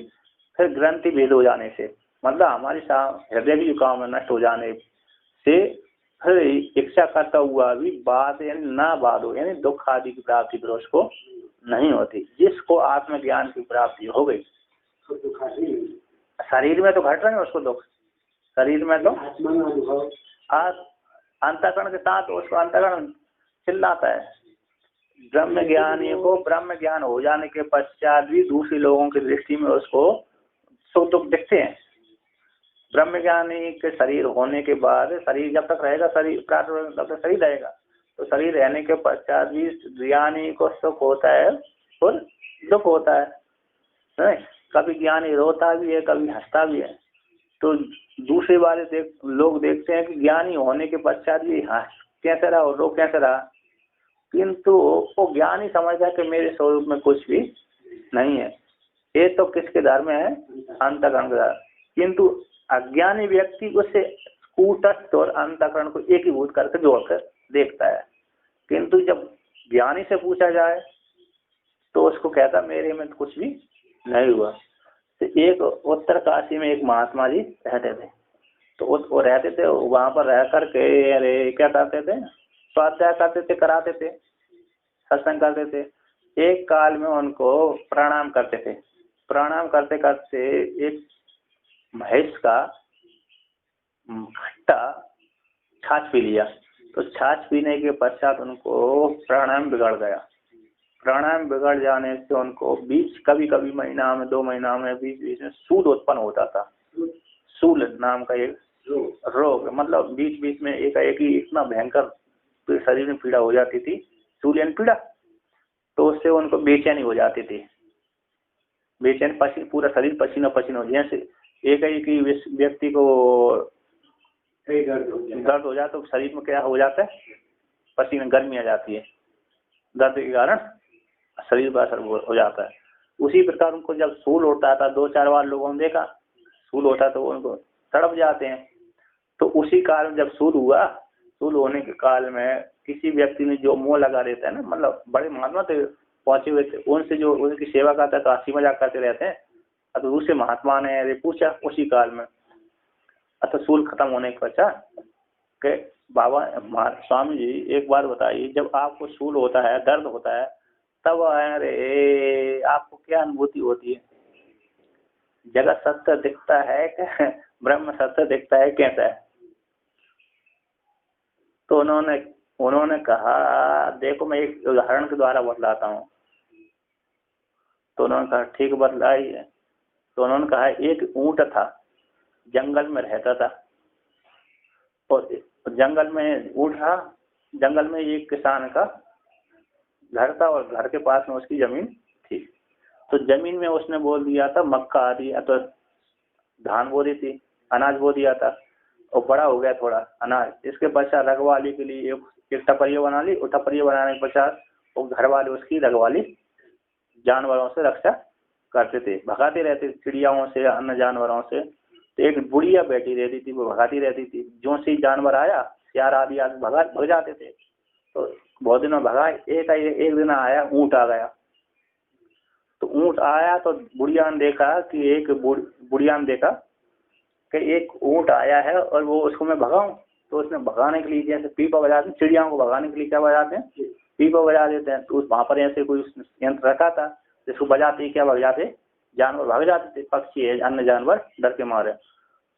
फिर ग्रंथि भेद हो जाने से, मतलब हमारी हृदय की जो काम नष्ट हो जाने से फिर इच्छा करता हुआ भी बाध यानी ना बाध हो, यानी दुख आदि की प्राप्ति फिर उसको नहीं होती। जिसको आत्मज्ञान की प्राप्ति हो गई, शरीर में तो घट रहे हैं उसको दुख, शरीर में तो अंतःकरण के साथ उसको अंतःकरण चिल्लाता है। ब्रह्म ज्ञानी को ब्रह्म ज्ञान हो जाने के पश्चात भी दूसरे लोगों की दृष्टि में उसको सुख दुख दिखते हैं। ब्रह्म ज्ञानी के शरीर होने के बाद शरीर जब तक रहेगा, शरीर तब तक शरीर रहेगा, तो शरीर रहने के पश्चात भी ज्ञानी को सुख होता है और दुख होता है। कभी ज्ञानी रोता भी है, कभी हंसता भी है। तो दूसरे वाले लोग देखते हैं कि ज्ञानी होने के पश्चात भी हंस कैसे रहा और रो कैसे रहा, किंतु वो ज्ञानी समझता है कि मेरे स्वरूप में कुछ भी नहीं है। ये तो किसके धर्म है, अंतःकरण का। किंतु अज्ञानी व्यक्ति उसे कूटस्थ और अंतःकरण को एकीभूत करके जोड़कर देखता है, किंतु जब ज्ञानी से पूछा जाए तो उसको कहता मेरे में तो कुछ भी नहीं हुआ। तो एक उत्तरकाशी में एक महात्मा जी रहते थे, तो वो रहते थे वहां पर रह करके अरे क्या करते थे, स्वाध्याय करते थे, कराते थे, सत्संग करते थे। एक काल में उनको प्रणाम करते थे, प्रणाम करते करते एक भैंस का खट्टा छाछ पी लिया। तो छाछ पीने के पश्चात उनको प्राणायाम बिगड़ गया। प्राणायाम बिगड़ जाने से उनको बीच कभी कभी महीना में 2 महीना में बीच बीच में सूल उत्पन्न होता था। सूल नाम का एक रोग, मतलब बीच बीच में एक ही इतना भयंकर शरीर में पीड़ा हो जाती थी, सूलियन पीड़ा। तो उससे उनको बेचैनी हो जाती थी, बेचैन पसीना, पूरा शरीर पसीना पसीना हो, जैसे एक ही व्यक्ति को दर्द हो जाए तो शरीर में क्या हो जाता है, पसीना, गर्मी आ जाती है, दर्द के कारण शरीर पर असर हो जाता है। उसी प्रकार उनको जब सूल होता था, 2-4 बार लोगों ने देखा सूल होता तो उनको तड़प जाते हैं। तो उसी काल में जब सूल हुआ, सूल होने के काल में किसी व्यक्ति ने जो मुंह लगा देता है ना, मतलब बड़े महात्मा थे पहुंचे हुए थे, उनसे जो उनकी सेवा करता है तो हंसी मजाक करते रहते हैं। तो दूसरे महात्मा ने पूछा उसी काल में, अच्छा सूल खत्म होने के पश्चात कि बाबा स्वामी जी एक बार बताइए, जब आपको सूल होता है, दर्द होता है, तब अरे आपको क्या अनुभूति होती है? जगत सत्य दिखता है कि ब्रह्म सत्य दिखता है, कैसा है? तो उन्होंने कहा देखो मैं एक उदाहरण के द्वारा बतलाता हूँ। तो उन्होंने कहा ठीक बतलाइए। तो उन्होंने कहा एक ऊंट था, जंगल में रहता था, और जंगल में ऊंट था, जंगल में एक किसान का घर था और घर के पास में उसकी जमीन थी। तो जमीन में उसने बोल दिया था मक्का आदि, तो धान बो दी थी, अनाज बो दिया था, और बड़ा हो गया थोड़ा अनाज। इसके पश्चात रखवाली के लिए एक टपरिया बना ली, और टपरिया बनाने के पश्चात वो घर वाले उसकी रखवाली जानवरों से रक्षा करते थे, भगाते रहते थे, चिड़ियाओं से, अन्य जानवरों से। तो एक बुढ़िया बैठी रहती थी, वो भगाती रहती थी। जो से जानवर आया, सियार आदि भग जाते थे। तो बहुत दिनों भगा, एक दिन आया, ऊंट आ गया। तो ऊंट आया तो बुढ़िया ने देखा कि बुढ़िया ने देखा कि एक ऊंट आया है और वो उसको मैं भगाऊं। तो उसने भगाने के लिए जैसे पीपा बजाते हैं, चिड़ियाओं को भगाने के लिए क्या बजाते हैं, पीपा बजा देते हैं। तो वहां पर ऐसे कोई यंत्र रखा था जिसको बजाते ही क्या भग जाते, जानवर भाग जाते थे, पक्षी है, अन्य जानवर डर के मारे।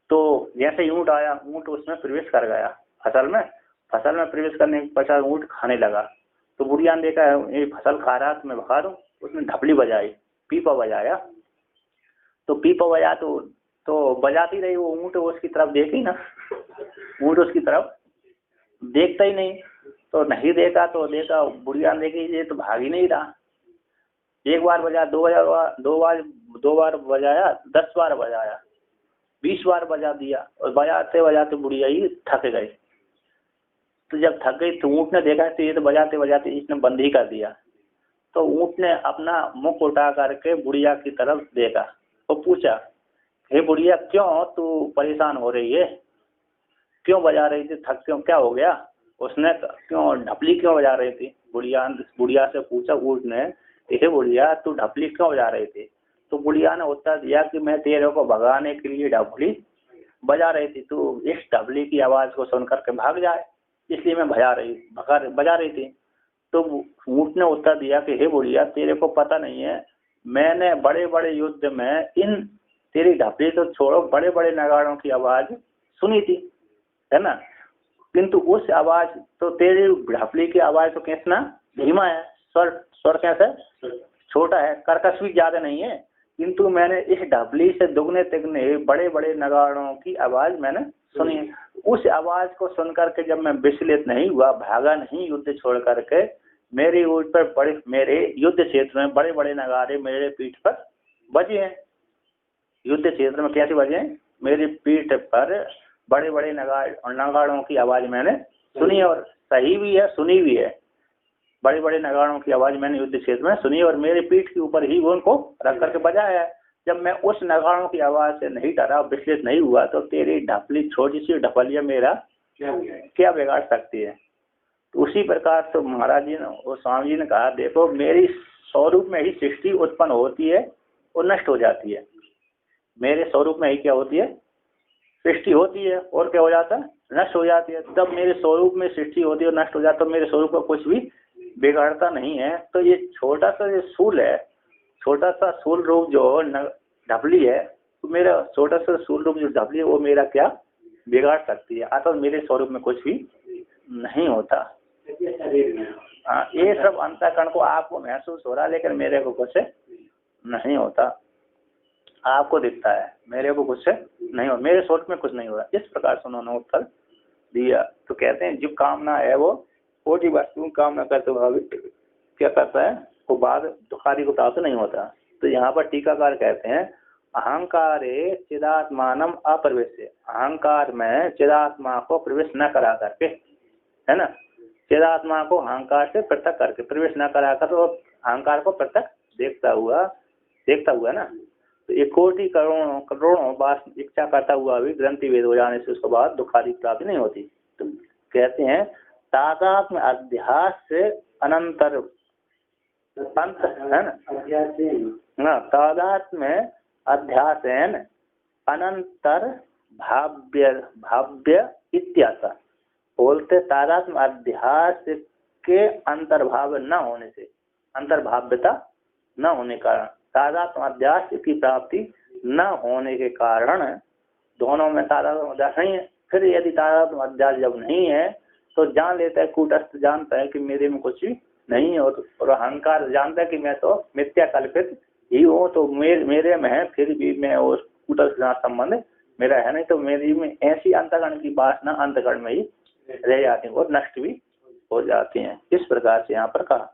तो जैसे ही ऊंट आया, ऊंट उसमें प्रवेश कर गया फसल में प्रवेश करने के पश्चात ऊंट खाने लगा। तो बुढ़िया ने देखा ये फसल खा रहा तो मैं भगा दूं। उसने ढपली बजाई, पीपा बजाया। तो पीपा बजा तो बजाती रही वो ऊंट, उसकी तरफ देखी ना, ऊंट उसकी तरफ देखता ही नहीं। तो नहीं देखा तो देखा, बुढ़िया ने देखी ये तो भाग ही नहीं रहा। एक बार बजाया, दो बार बजाया, 10 बार बजाया, 20 बार बजा दिया, और बजाते बजाते बुढ़िया ही थक गई। तो जब थक गई तो ऊंट ने देखा तो ये तो बजाते बजाते इसने बंद ही कर दिया। तो ऊंट ने अपना मुख उठा करके बुढ़िया की तरफ देखा और पूछा, हे बुढ़िया क्यों तू परेशान हो रही है, क्यों बजा रही थी, थक क्यों, क्या हो गया? उसने क्यों ढपली क्यों बजा रही थी? बुढ़िया से पूछा ऊंट ने, हे बुढ़िया तू ढपली क्यों बजा रही थी? तो बुढ़िया ने उत्तर दिया कि मैं तेरे को भगाने के लिए ढपली बजा रही थी, तू इस ढपली की आवाज को सुन करके भाग जाए, इसलिए मैं बजा रही थी। तो ऊंट ने उत्तर दिया कि हे बुढ़िया तेरे को पता नहीं है, मैंने बड़े बड़े युद्ध में इन तेरी ढपली तो छोड़ो, बड़े बड़े नगाड़ों की आवाज सुनी थी, है ना, किंतु उस आवाज तो तेरी ढपली की आवाज तो कैसा धीमा है, स्वर कैसा छोटा है, कर्कश भी ज्यादा नहीं है, किंतु मैंने इस ढपली से दुगने तिगने बड़े बड़े नगाड़ों की आवाज मैंने सुनी है। उस आवाज को सुनकर के जब मैं विचलित नहीं हुआ, भागा नहीं युद्ध छोड़ करके, मेरे ऊपर मेरे युद्ध क्षेत्र में बड़े बड़े नगाड़े मेरे पीठ पर बजे हैं। युद्ध क्षेत्र में कैसे बजे हैं? मेरी पीठ पर बड़े बड़े नगाड़ों की आवाज मैंने सुनी, और सही भी है, सुनी भी है। बड़े बड़े नगाड़ों की आवाज मैंने युद्ध क्षेत्र में सुनी और मेरे पीठ के ऊपर ही वो उनको रख करके बजाया है। जब मैं उस नगाड़ों की आवाज से नहीं डरा, विचलित नहीं हुआ, तो तेरी ढपली छोटी सी ढपलिया मेरा क्या बिगाड़ सकती है। तो उसी प्रकार से महाराज जी ने और स्वामी जी ने कहा, देखो मेरी स्वरूप में ही सृष्टि उत्पन्न होती है और नष्ट हो जाती है। मेरे स्वरूप में ही क्या होती है, सृष्टि होती है और क्या हो जाता है, नष्ट हो जाती है। तब मेरे स्वरूप में सृष्टि होती है और नष्ट हो जाता है, तो मेरे स्वरूप का कुछ भी बिगाड़ता नहीं है। तो ये छोटा सा जो सूल है, छोटा सा सूल रूप जो ढपली है, तो मेरा छोटा सा सूल रूप जो ढपली है वो मेरा क्या बिगाड़ सकती है। अतः मेरे स्वरूप में कुछ भी नहीं होता। हाँ, ये सब अंतःकरण को आपको महसूस हो रहा है, लेकिन मेरे को कुछ नहीं होता। आपको दिखता है, मेरे को कुछ नहीं हो, मेरे स्वरूप में कुछ नहीं हो रहा। इस प्रकार से उन्होंने उत्तर दिया। तो कहते हैं जो कामना है वो कोटि वस्तु कामना करते हुए क्या करता है, वो बाद दुखादि को प्राप्त नहीं होता। तो यहाँ पर टीकाकार कहते हैं अहंकारे चिदात्मानम अप्रवेश्य, अहंकार में चिदात्मा को प्रवेश न करा करके, है ना, चिदात्मा को अहंकार से पृथक करके प्रवेश न करा कर, तो अहंकार को पृथक देखता हुआ ना, तो एक कोटि करोड़ों बार इच्छा करता हुआ भी ग्रंथि भेद हो जाने से उसके बाद दुखादि प्राप्ति नहीं होती। तो कहते हैं तादात्म्य अध्यास से अनंतर अंत, है ना, तादात्म्य अध्यास अनंतर भाव्य इत्याशा बोलते। तादात्म्य अध्यास के अंतर्भाव न होने से, अंतर्भाव्यता न होने कारण, तादात्म्य अध्यास की प्राप्ति न होने के कारण दोनों में तादात्म्य अध्यास नहीं है। फिर यदि तादात्म्य अध्यास जब नहीं है तो जान लेता है, कूटस्थ जानता है कि मेरे में कुछ भी नहीं है, और अहंकार जानता है कि मैं तो मिथ्या कल्पित ही हूँ, तो मेरे में है, फिर भी मैं उस कूटस्थ संबंध मेरा है नहीं। तो मेरी में ऐसी अंतःकरण की वासना अंतःकरण में ही रह जाती है और नष्ट भी हो जाती हैं। इस प्रकार से यहाँ पर कहा।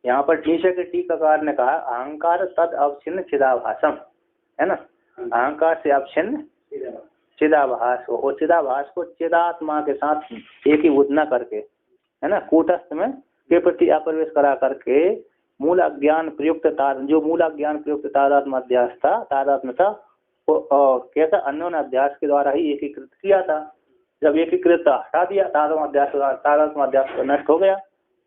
यहाँ पर टीकाकार ने कहा अहंकार तद अवच्छिन्न चिदाभासम, है ना, अहंकार से अवच्छिन्न चिदाभास को, और चिदाभास को चिदात्मा के साथ एकीभूत न करके, है ना, कूटस्थ में के प्रति अप्रवेश करा करके मूल अज्ञान प्रयुक्त जो मूल अज्ञान प्रयुक्त तादात्म्य अध्यास था, तादात्म्य था, कैसा अन्योन्य अध्यास के द्वारा ही एकीकृत किया था। जब एकीकृत हटा दिया तादात्म्य अध्यास नष्ट हो गया,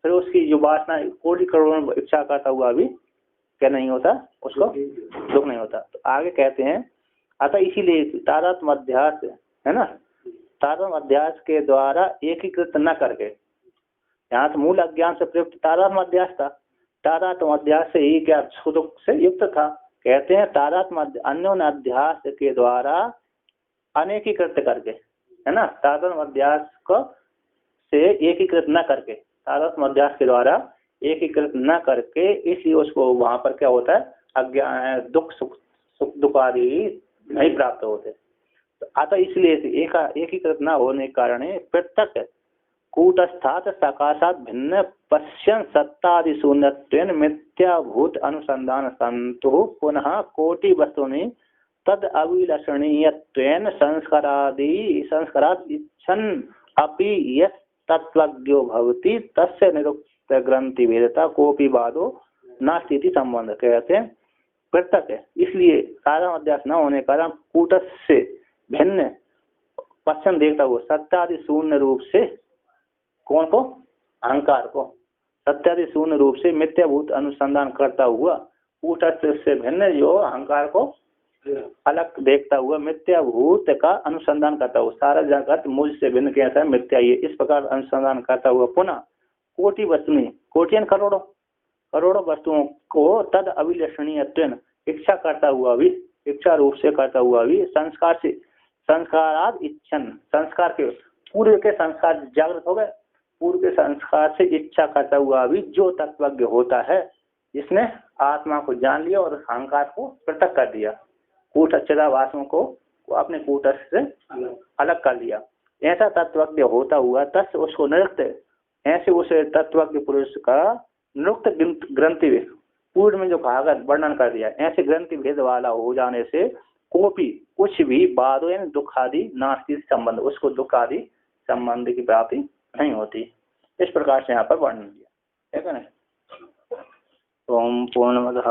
फिर उसकी जो वासना कोटि करोड़ों इच्छा करता हुआ भी क्या नहीं होता, उसको दुख नहीं होता। तो आगे कहते हैं अतः इसीलिए तादात्म्य अध्यास, है ना, तादात्म्य अध्यास के द्वारा एकीकृत न करके, यहाँ तो मूल अज्ञान से प्रयुक्त तादात्म्य अध्यास था, तादात्म्य अध्यास से ही क्या सुख से युक्त था। कहते हैं तादात्म्य अन्योन्य अध्यास के द्वारा अनेकीकृत करके, है ना, तादात्म्य अध्यास को से एकीकृत न करके, तादात्म्य अध्यास के द्वारा एकीकृत न करके, इसलिए उसको वहां पर क्या होता है, अज्ञान दुख सुख दुख आदि नहीं प्राप्त होते। तो अतः इसलिए एकीकृत न होने के कारण पृथक कूटस्थात सकाशात भिन्न पश्यन सत्तादि शून्यत्वेन मिथ्याभूत अनुसंधान संतु पुनः कोटि वस्तुनि तद अविलक्षणीयत्वेन संस्कारात् इच्छन् अपि यस् तत्वज्ञो भवति तस्य निरुक्त ग्रंथि भेदता कोपि वादो नास्ति इति संबंध। कहते हैं पृथक है, इसलिए तादात्म्य अध्यास न होने कारण कूटस्थ से भिन्न पश्चिम देखता हुआ सत्यादि शून्य रूप से, कौन को, अहंकार को, सत्यादि शून्य रूप से मिथ्याभूत अनुसंधान करता हुआ कूटस्थ से भिन्न जो अहंकार को अलग देखता हुआ मिथ्याभूत का अनुसंधान करता हुआ, सारा जगत मुझसे भिन्न कैसा है, मिथ्या, ये इस प्रकार अनुसंधान करता हुआ पुनः कोटि वस्तुएं, कोटियन करोड़ों वस्तुओं को तद अविलक्षणीयत्वेन इच्छा करता हुआ भी, इच्छा रूप से करता हुआ भी, संस्काराद इच्छन, संस्कार के पूर्व के संस्कार जागृत हो गए, पूर्व के संस्कार से इच्छा करता हुआ भी जो तत्वज्ञ होता है, जिसने आत्मा को जान लिया और अहंकार को पृथक कर दिया, कूटस्थवासों को अपने कूटस्थ से अलग कर लिया, ऐसा तत्वज्ञ होता हुआ तस् उसको निरुक्त, ऐसे उस तत्वज्ञ पुरुष का निरुक्त ग्रंथि पूर्व में जो कहा वर्णन कर दिया, ऐसे ग्रंथि भेद वाला हो जाने से कोपी कुछ भी बाद दुख आदि नास्ति संबंध, उसको दुख आदि संबंध की प्राप्ति नहीं होती। इस प्रकार से यहाँ पर वर्णन किया, ठीक है ना। ओम पूर्णमदः